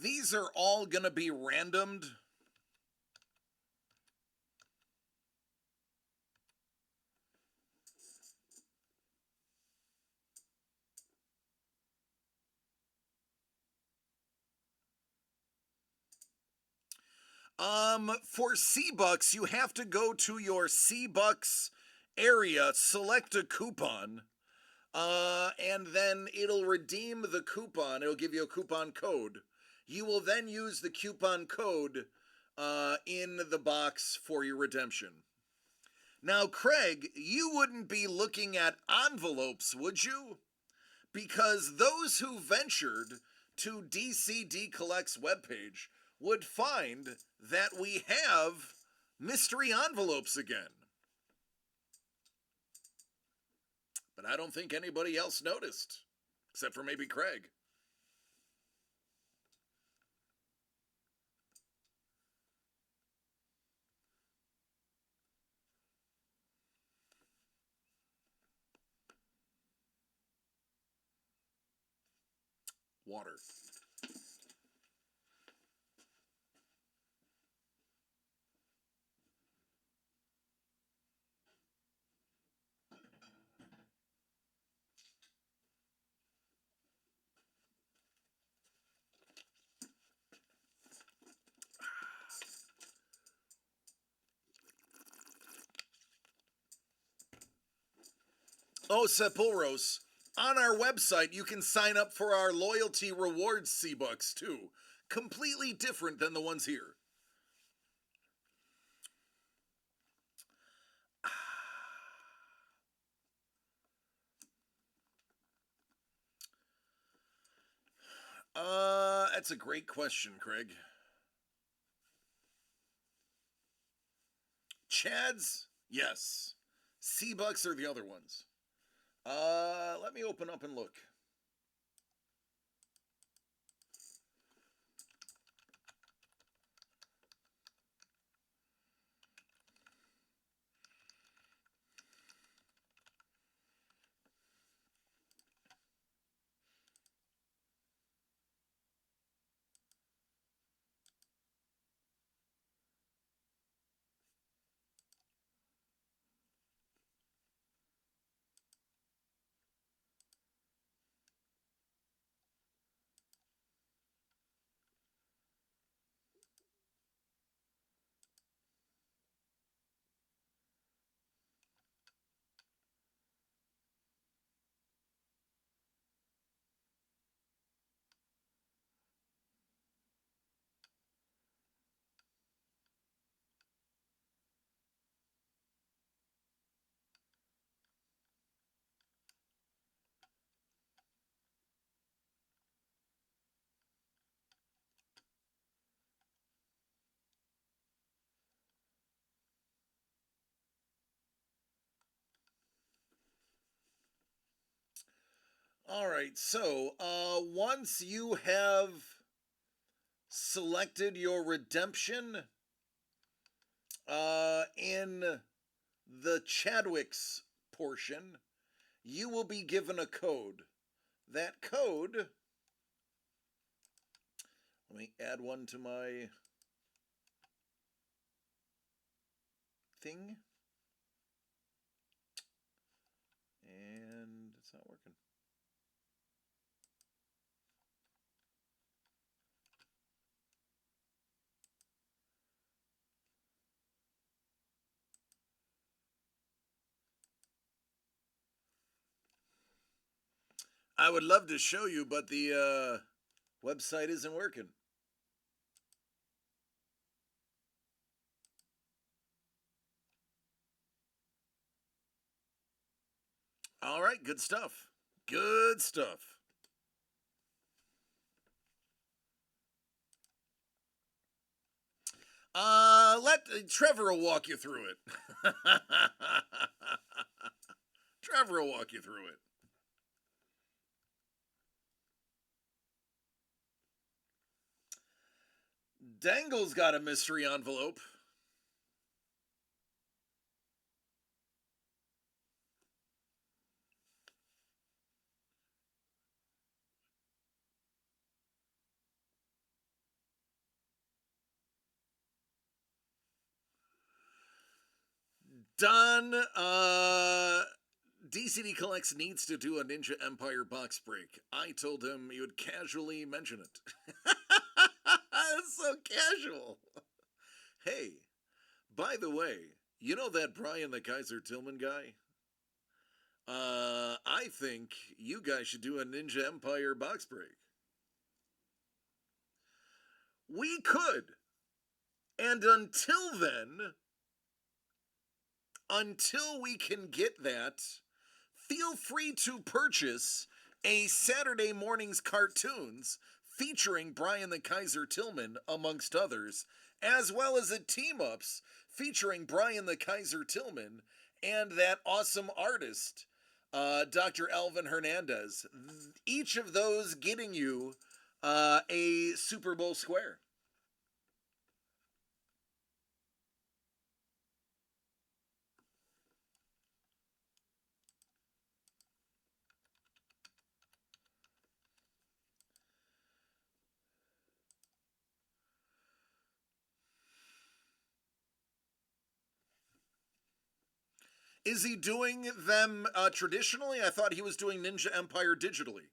These are all going to be randomed. For C-Bucks, you have to go to your C-Bucks area, select a coupon, and then it'll redeem the coupon. It'll give you a coupon code. You will then use the coupon code in the box for your redemption. Now, Craig, you wouldn't be looking at envelopes, would you? Because those who ventured to DCD Collect's webpage would find that we have mystery envelopes again. But I don't think anybody else noticed, except for maybe Craig. Water. Oh, Sepulros, on our website you can sign up for our loyalty rewards C-Bucks too. Completely different than the ones here. That's a great question, Craig. Chads, yes. Seabucks are the other ones. Let me open up and look. All right, so once you have selected your redemption in the Chadwick's portion, you will be given a code. That code, let me add one to my thing. And it's not working. I would love to show you, but the website isn't working. All right, good stuff. Good stuff. Let Trevor will walk you through it. Trevor will walk you through it. Dangle's got a mystery envelope. Don, DCD Collects needs to do a Ninja Empire box break. I told him he would casually mention it. It's so casual. Hey, by the way, you know that Brian the Kaiser Tillman guy? I think you guys should do a Ninja Empire box break. We could. And until we can get that, feel free to purchase a Saturday morning's cartoons featuring Brian the Kaiser Tillman, amongst others, as well as a team ups featuring Brian the Kaiser Tillman and that awesome artist, Dr. Alvin Hernandez. Each of those getting you a Super Bowl square. Is he doing them traditionally? I thought he was doing Ninja Empire digitally.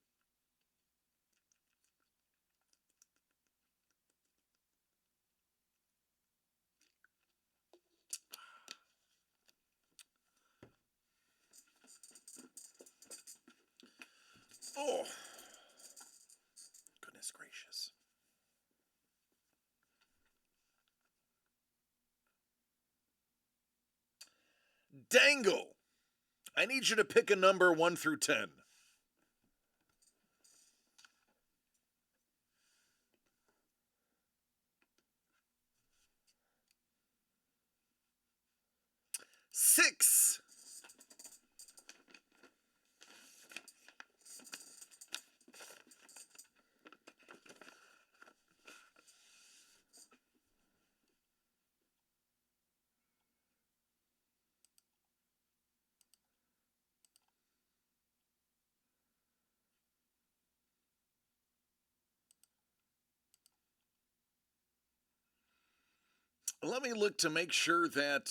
Oh, goodness gracious. Dangle, I need you to pick a number 1 through 10. 6. Let me look to make sure that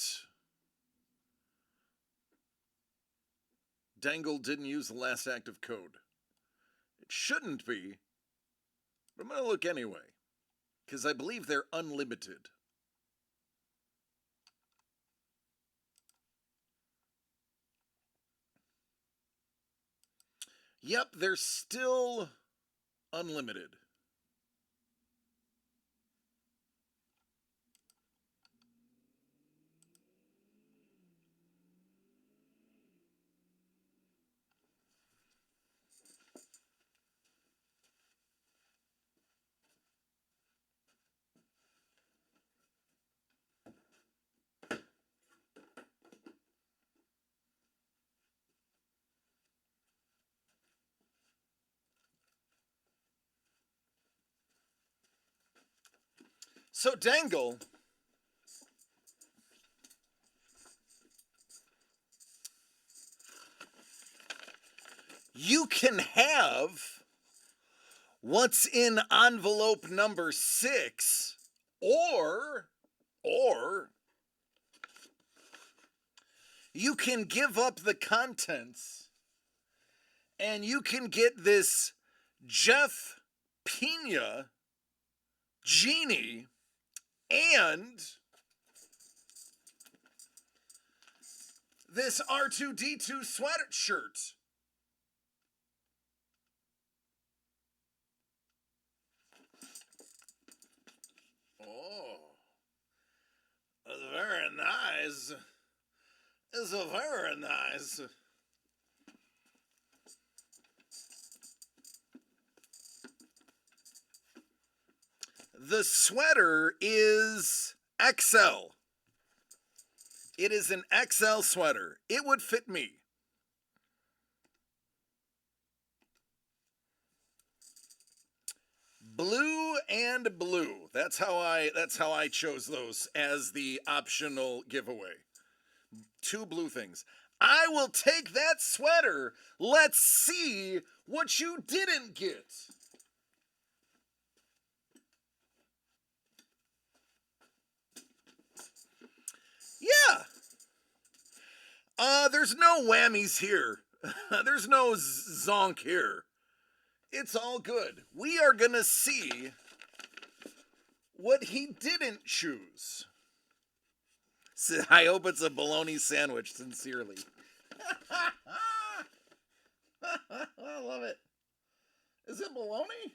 Dangle didn't use the last active code. It shouldn't be, but I'm going to look anyway, because I believe they're unlimited. Yep, they're still unlimited. So Dangle, you can have what's in envelope number 6, or you can give up the contents and you can get this Jeff Pena genie and this R2-D2 sweatshirt. Oh, that's very nice. It's very nice. The sweater is XL. It is an XL sweater. It would fit me. Blue and blue. That's how I chose those as the optional giveaway. 2 blue things. I will take that sweater. Let's see what you didn't get. Yeah. There's no whammies here. There's no zonk here. It's all good. We are gonna see what he didn't choose. So I hope it's a bologna sandwich, sincerely. I love it. Is it bologna?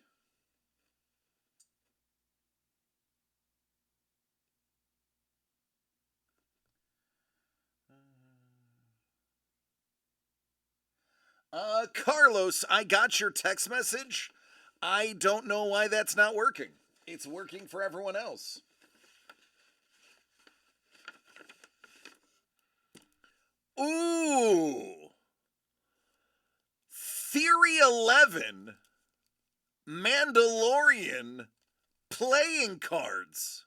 Carlos, I got your text message. I don't know why that's not working. It's working for everyone else. Ooh. Theory 11 Mandalorian playing cards.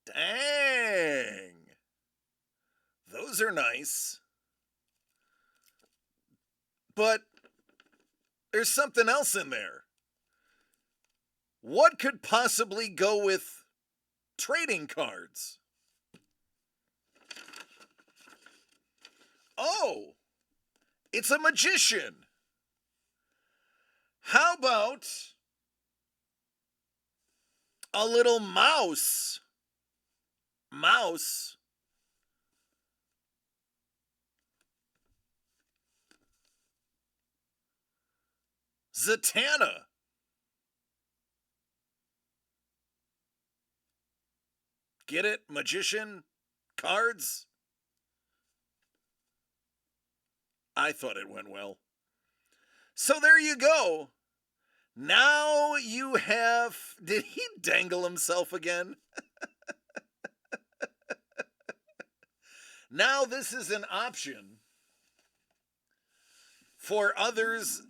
Dang. Those are nice. But there's something else in there. What could possibly go with trading cards? Oh, it's a magician. How about a little mouse? Mouse. Zatanna. Get it? Magician? Cards? I thought it went well. So there you go. Now you have... Did he dangle himself again? Now this is an option for others.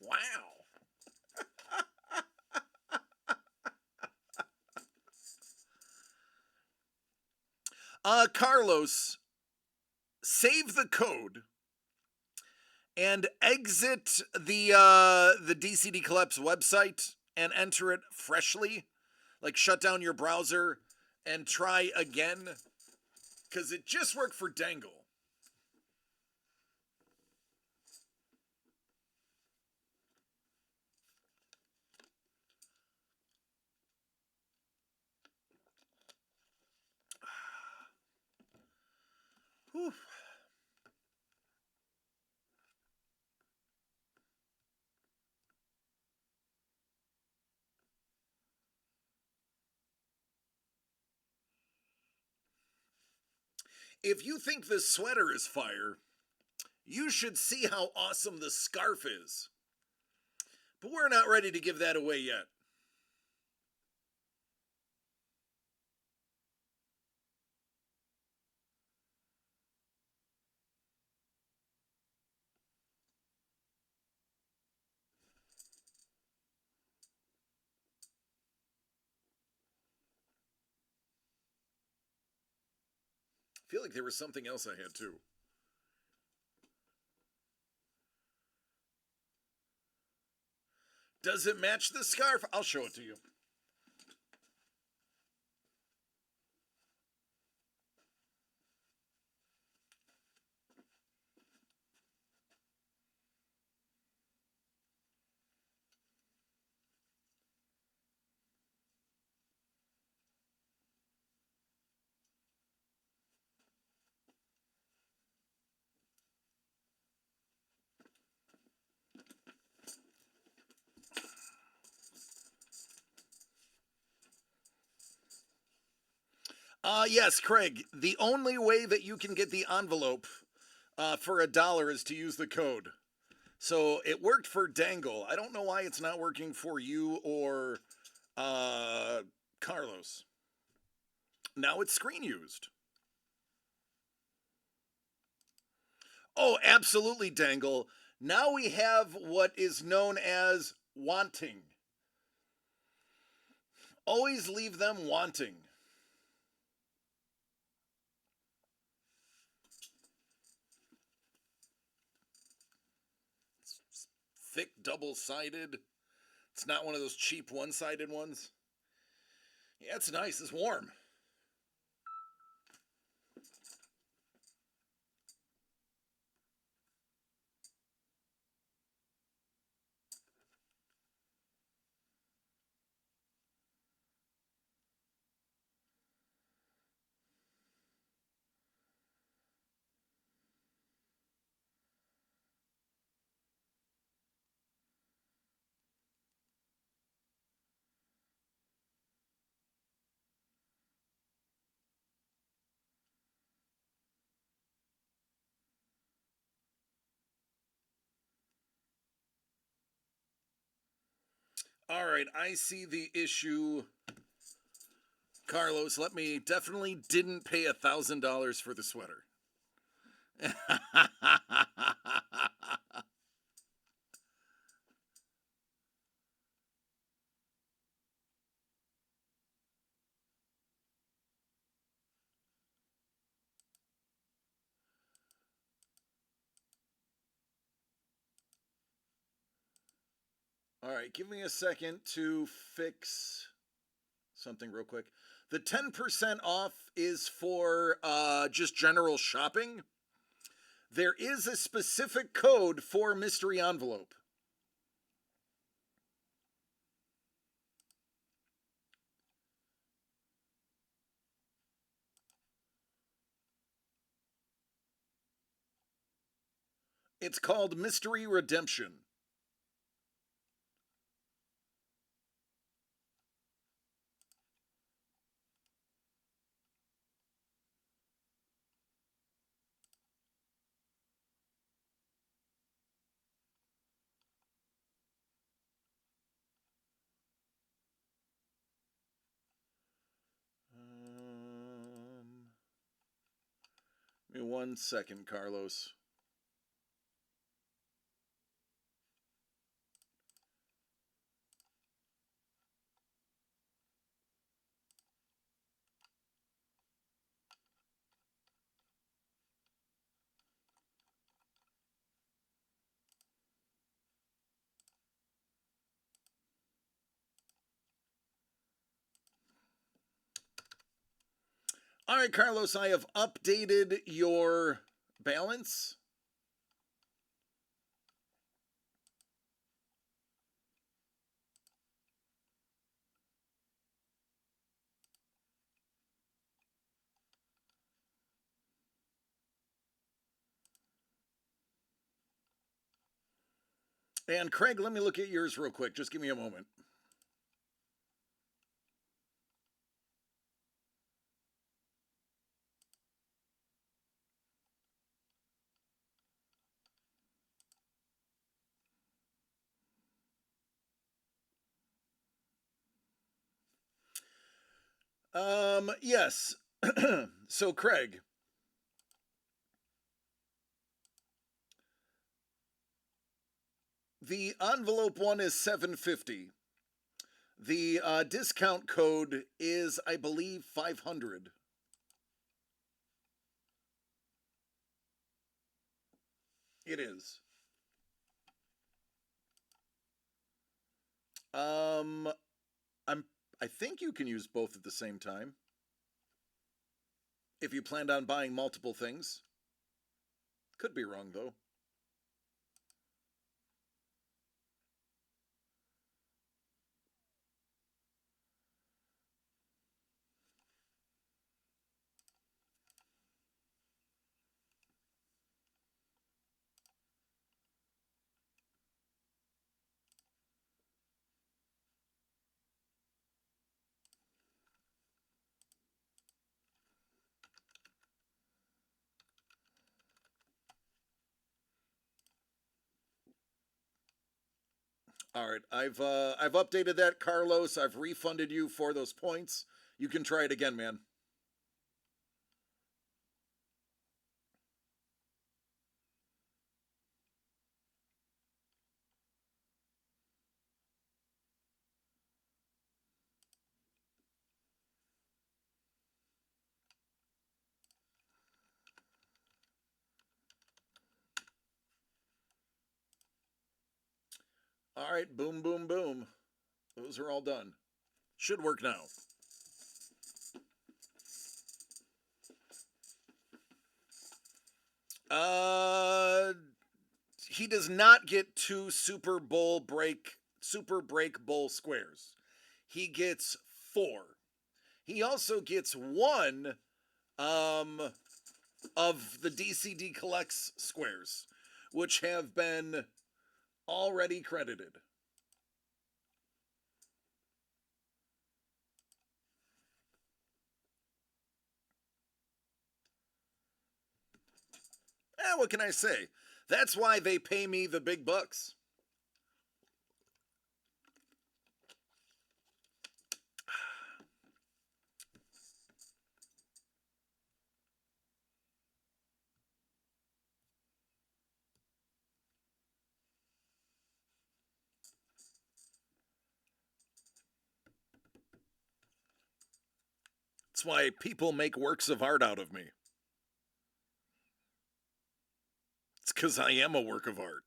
Wow. Carlos, save the code and exit the DCD Collapse website and enter it freshly. Like shut down your browser and try again, because it just worked for Dangle. Whew. If you think this sweater is fire, you should see how awesome the scarf is. But we're not ready to give that away yet. I feel like there was something else I had too. Does it match the scarf? I'll show it to you. Yes, Craig. The only way that you can get the envelope for $1 is to use the code. So it worked for Dangle. I don't know why it's not working for you or Carlos. Now it's screen used. Oh, absolutely, Dangle. Now we have what is known as wanting. Always leave them wanting. It's thick, double-sided. It's not one of those cheap one-sided ones. Yeah, it's nice. It's warm. All right, I see the issue. Carlos, let me definitely didn't pay $1,000 for the sweater. All right, give me a second to fix something real quick. The 10% off is for just general shopping. There is a specific code for mystery envelope. It's called Mystery Redemption. Um, 1 second, Carlos. All right, Carlos, I have updated your balance. And Craig, let me look at yours real quick. Just give me a moment. Yes. So, Craig, the envelope one is $750. The discount code is, I believe, $500. It is. Um, I think you can use both at the same time. If you planned on buying multiple things. Could be wrong, though. All right, I've updated that, Carlos. I've refunded you for those points. You can try it again, man. All right, boom, boom, boom. Those are all done. Should work now. Uh, he does not get two Super Break Bowl squares. He gets 4. He also gets 1 um of the DCD Collects squares, which have been already credited. What can I say? That's why they pay me the big bucks. That's why people make works of art out of me. It's because I am a work of art.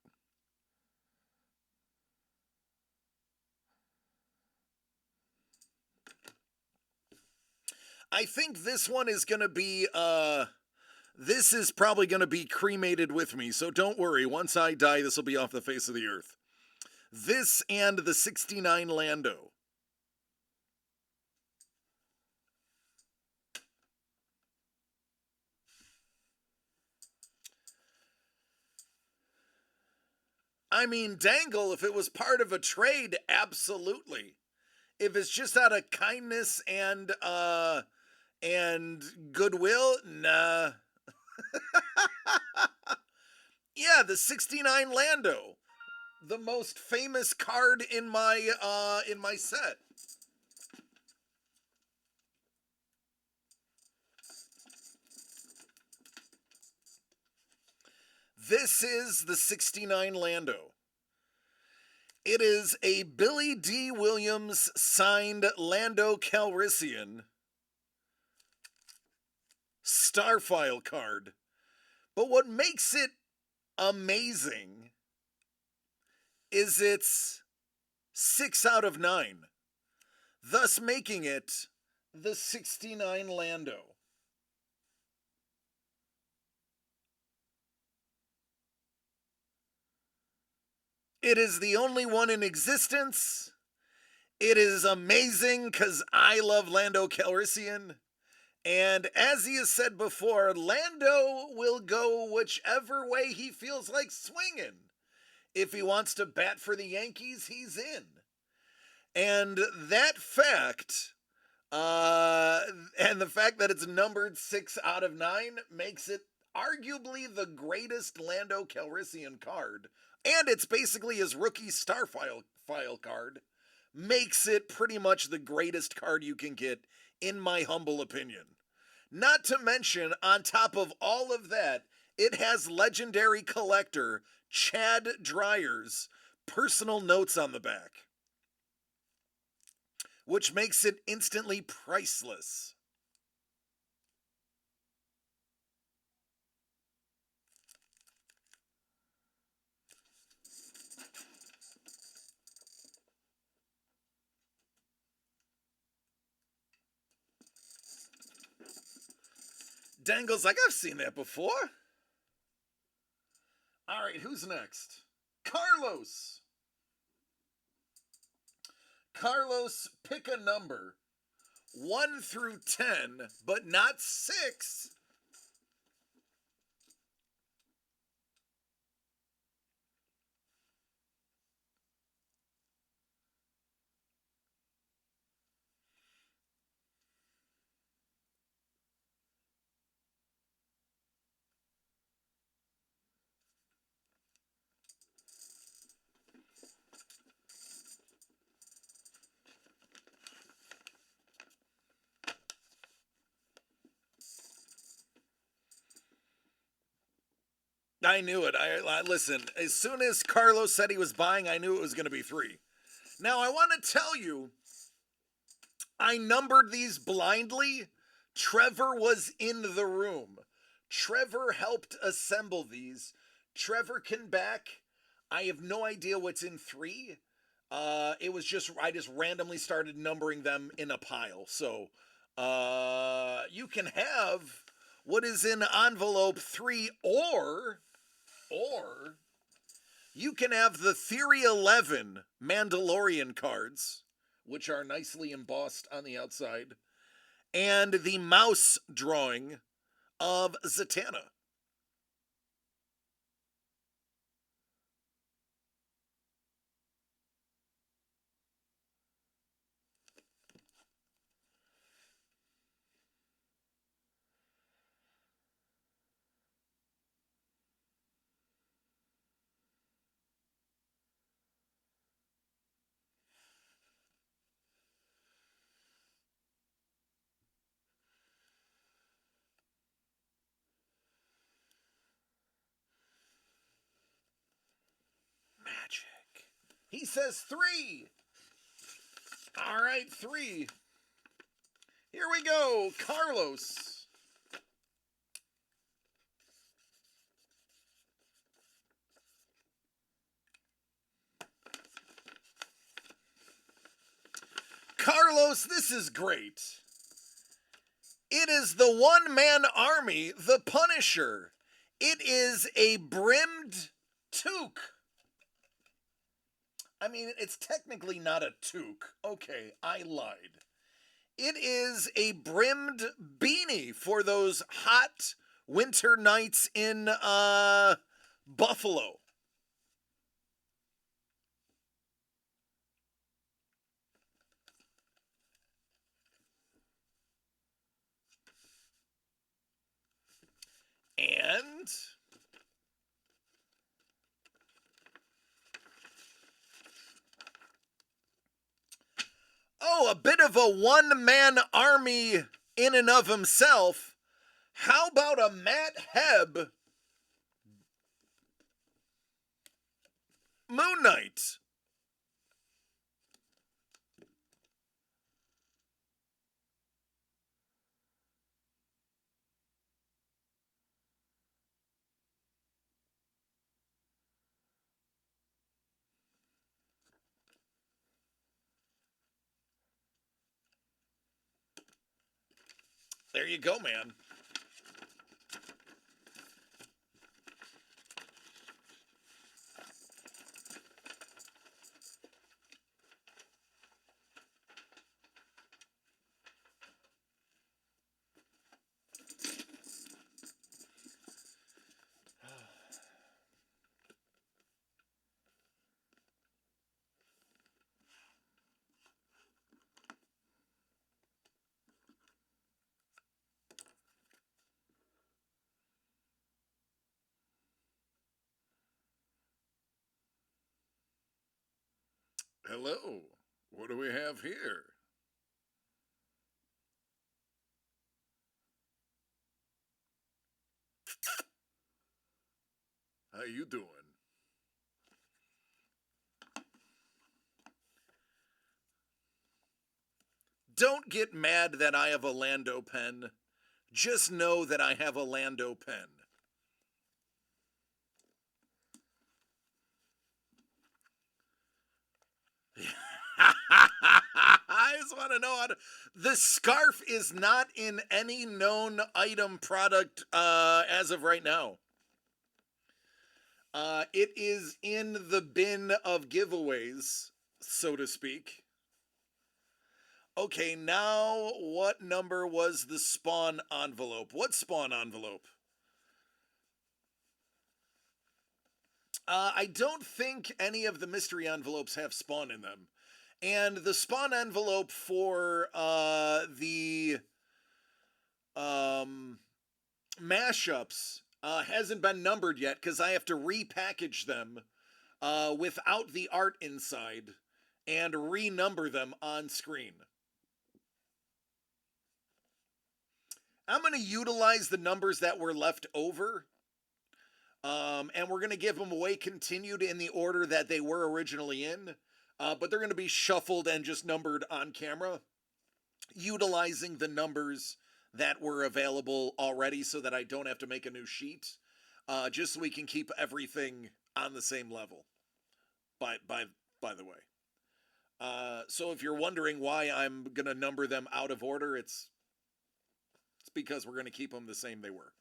I think this one is going to be, this is probably going to be cremated with me, so don't worry. Once I die, this will be off the face of the earth. This and the 69 Lando. I mean, Dangle, if it was part of a trade, absolutely. If it's just out of kindness and goodwill, nah. Yeah, the 69 Lando, the most famous card in my set. This is the 69 Lando. It is a Billy D. Williams signed Lando Calrissian Starfile card. But what makes it amazing is it's 6 out of 9, thus making it the 69 Lando. It is the only one in existence. It is amazing because I love Lando Calrissian. And as he has said before, Lando will go whichever way he feels like swinging. If he wants to bat for the Yankees, he's in. And that fact, and the fact that it's numbered 6 out of 9 makes it arguably the greatest Lando Calrissian card. And it's basically his rookie Starfile card. Makes it pretty much the greatest card you can get, in my humble opinion. Not to mention, on top of all of that, it has legendary collector Chad Dreyer's personal notes on the back, which makes it instantly priceless. Dangle's like, I've seen that before. All right, who's next? Carlos. Carlos, pick a number. 1 through 10, but not 6. I knew it. I listen, as soon as Carlos said he was buying, I knew it was going to be 3. Now, I want to tell you, I numbered these blindly. Trevor was in the room. Trevor helped assemble these. Trevor can back. I have no idea what's in 3. It was just, I just randomly started numbering them in a pile. So, you can have what is in envelope 3, or you can have the Theory 11 Mandalorian cards, which are nicely embossed on the outside, and the mouse drawing of Zatanna. Magic. He says 3. All right, 3. Here we go, Carlos. Carlos, this is great. It is the one-man army, the Punisher. It is a brimmed toque. I mean, it's technically not a toque. Okay, I lied. It is a brimmed beanie for those hot winter nights in Buffalo. And a bit of a one-man army in and of himself. How about a Matt Hebb Moon Knight. There you go, man. Hello. What do we have here? How you doing? Don't get mad that I have a Lando pen. Just know that I have a Lando pen. I just want to know how to. The scarf is not in any known item product as of right now. It is in the bin of giveaways, so to speak. Okay, now what number was the spawn envelope? What spawn envelope? I don't think any of the mystery envelopes have spawn in them. And the spawn envelope for the mashups hasn't been numbered yet because I have to repackage them without the art inside and renumber them on screen. I'm going to utilize the numbers that were left over. And we're going to give them away continued in the order that they were originally in. But they're going to be shuffled and just numbered on camera, utilizing the numbers that were available already so that I don't have to make a new sheet, just so we can keep everything on the same level, by the way. So if you're wondering why I'm going to number them out of order, it's because we're going to keep them the same they were.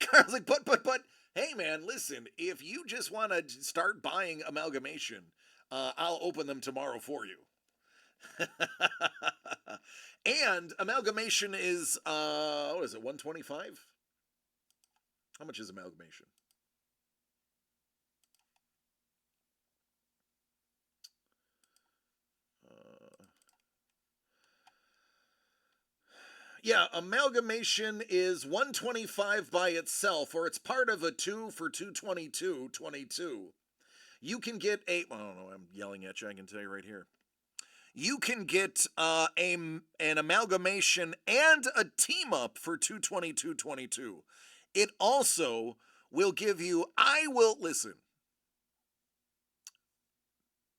Carl's like, but, hey man, listen, if you just want to start buying Amalgamation, I'll open them tomorrow for you. And Amalgamation is, what is it, 125? How much is Amalgamation? Yeah, Amalgamation is 125 by itself, or it's part of a 2 for 222.22. You can get a, I don't know, I'm yelling at you, I can tell you right here. You can get an Amalgamation and a team up for 222.22. It also will give you, listen,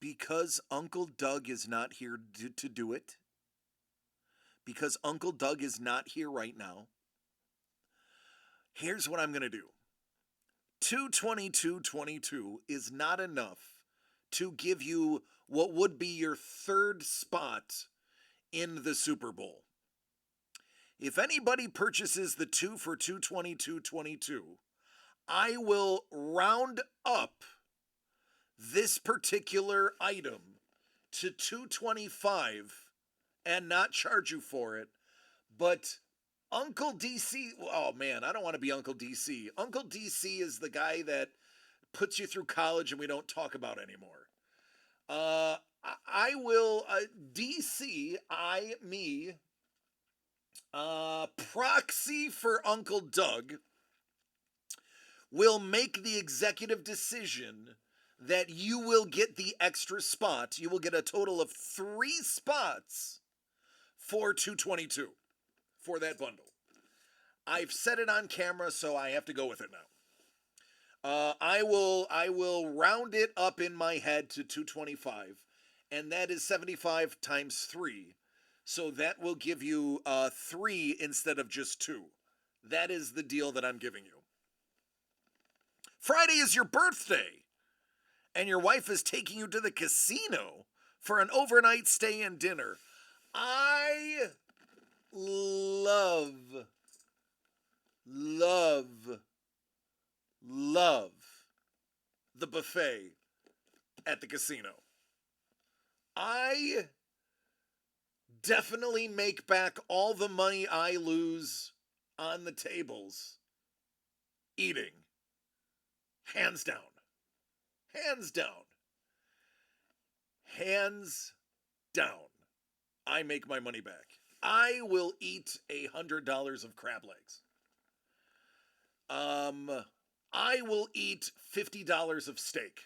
because Uncle Doug is not here to do it, because Uncle Doug is not here right now, here's what I'm going to do. 222.22 is not enough to give you what would be your third spot in the Super Bowl. If anybody purchases the 2 for 222.22, I will round up this particular item to 225 and not charge you for it. But Uncle DC, oh man, I don't want to be Uncle DC. Uncle DC is the guy that puts you through college and we don't talk about anymore. I will, DC, proxy for Uncle Doug, will make the executive decision that you will get the extra spot. You will get a total of 3 spots for 222 for that bundle. I've said it on camera, so I have to go with it now. I will round it up in my head to 225, and that is 75 times 3. So that will give you 3 instead of just 2. That is the deal that I'm giving you. Friday is your birthday, and your wife is taking you to the casino for an overnight stay and dinner. I love, love, love the buffet at the casino. I definitely make back all the money I lose on the tables eating. Hands down. Hands down. Hands down. I make my money back. I will eat $100 of crab legs. I will eat $50 of steak.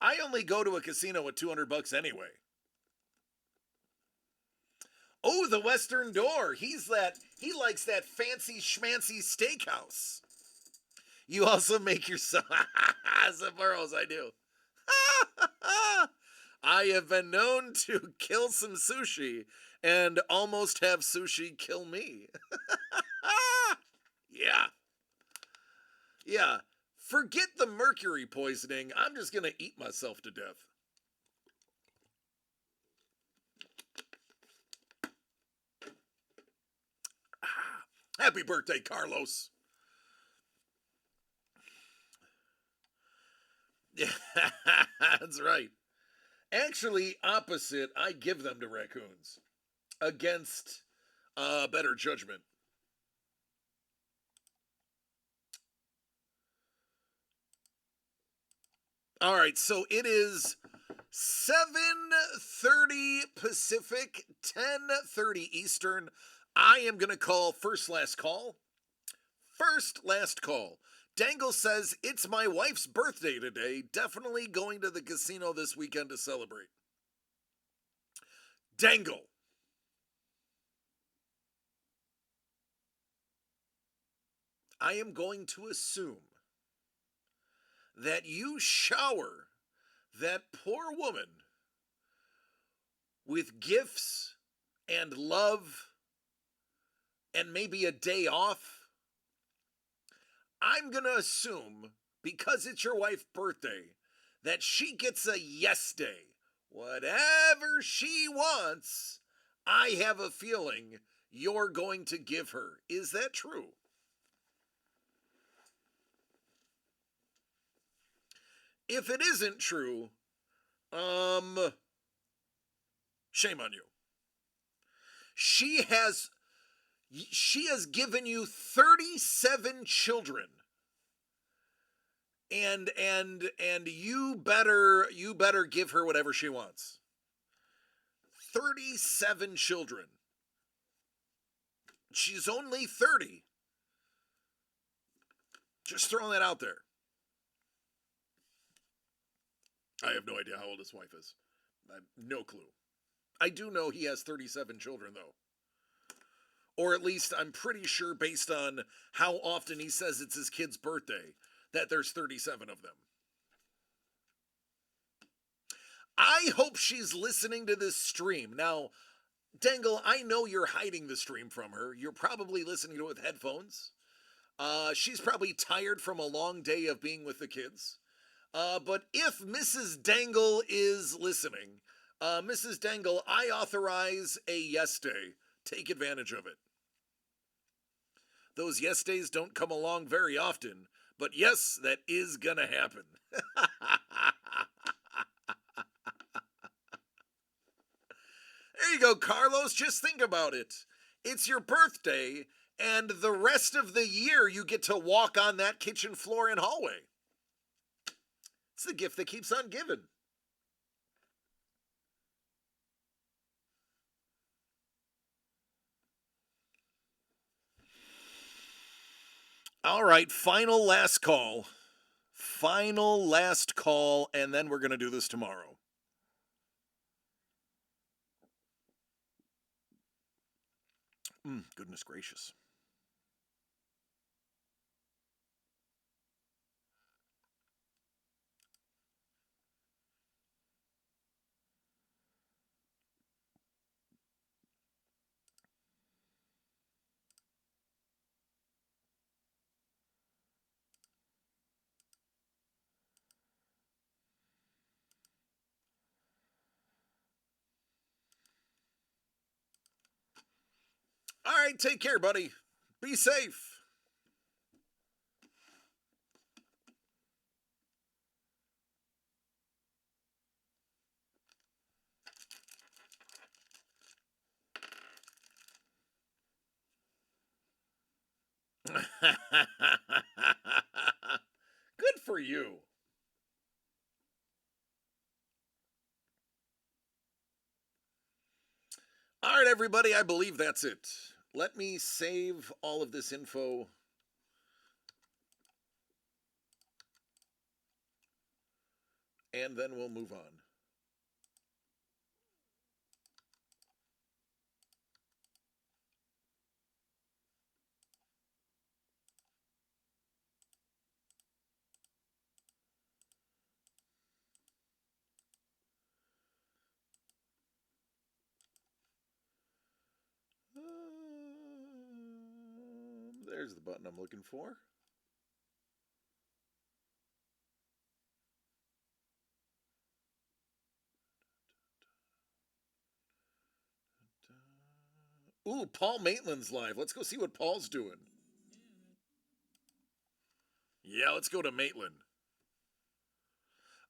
I only go to a casino with $200 anyway. Oh, the Western Door. He likes that fancy schmancy steakhouse. You also make yourself some burrows, I do. I have been known to kill some sushi and almost have sushi kill me. Yeah. Yeah. Forget the mercury poisoning. I'm just going to eat myself to death. Happy birthday, Carlos. Yeah, that's right. Actually, opposite, I give them to raccoons against better judgment. All right, so it is 7:30 Pacific, 10:30 Eastern. I am going to call first last call. First last call. Dangle says, it's my wife's birthday today. Definitely going to the casino this weekend to celebrate. Dangle. I am going to assume that you shower that poor woman with gifts and love and maybe a day off. I'm going to assume, because it's your wife's birthday, that she gets a yes day. Whatever she wants, I have a feeling you're going to give her. Is that true? If it isn't true, shame on you. She has given you 37 children. And you better give her whatever she wants. 37 children. She's only 30. Just throwing that out there. I have no idea how old his wife is. I have no clue. I do know he has 37 children, though. Or at least I'm pretty sure, based on how often he says it's his kid's birthday, that there's 37 of them. I hope she's listening to this stream. Now, Dangle, I know you're hiding the stream from her. You're probably listening to it with headphones. She's probably tired from a long day of being with the kids. But if Mrs. Dangle is listening, Mrs. Dangle, I authorize a yes day. Take advantage of it. Those yes days don't come along very often, but yes, that is gonna happen. There you go, Carlos. Just think about it. It's your birthday, and the rest of the year you get to walk on that kitchen floor and hallway. It's the gift that keeps on giving. All right, final last call. Final last call, and then we're going to do this tomorrow. Goodness gracious. All right, take care, buddy. Be safe. Good for you. All right, everybody, I believe that's it. Let me save all of this info. And then we'll move on. There's the button I'm looking for. Ooh, Paul Maitland's live. Let's go see what Paul's doing. Yeah, let's go to Maitland.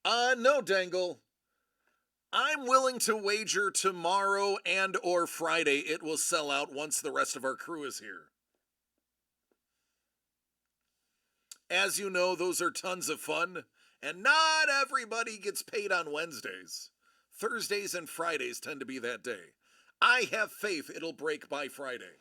No, Dangle. I'm willing to wager tomorrow and or Friday it will sell out once the rest of our crew is here. As you know, those are tons of fun, and not everybody gets paid on Wednesdays. Thursdays and Fridays tend to be that day. I have faith it'll break by Friday.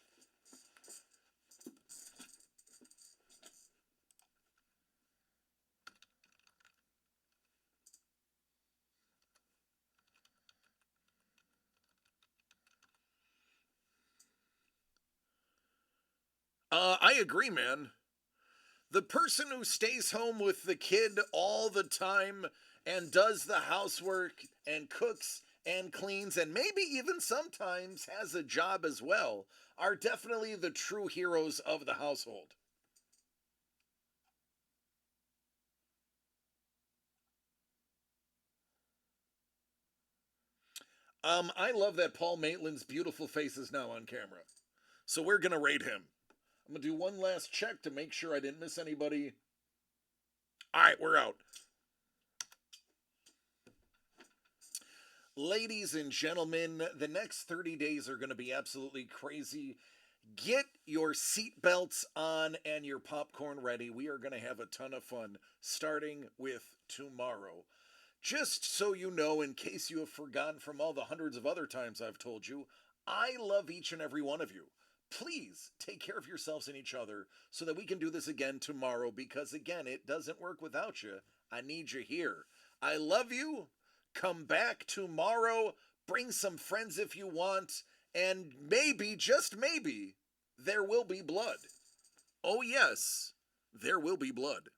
I agree, man. The person who stays home with the kid all the time and does the housework and cooks and cleans and maybe even sometimes has a job as well are definitely the true heroes of the household. I love that Paul Maitland's beautiful face is now on camera. So we're going to rate him. I'm going to do one last check to make sure I didn't miss anybody. All right, we're out. Ladies and gentlemen, the next 30 days are going to be absolutely crazy. Get your seatbelts on and your popcorn ready. We are going to have a ton of fun starting with tomorrow. Just so you know, in case you have forgotten from all the hundreds of other times I've told you, I love each and every one of you. Please take care of yourselves and each other so that we can do this again tomorrow because, again, it doesn't work without you. I need you here. I love you. Come back tomorrow. Bring some friends if you want. And maybe, just maybe, there will be blood. Oh, yes, there will be blood.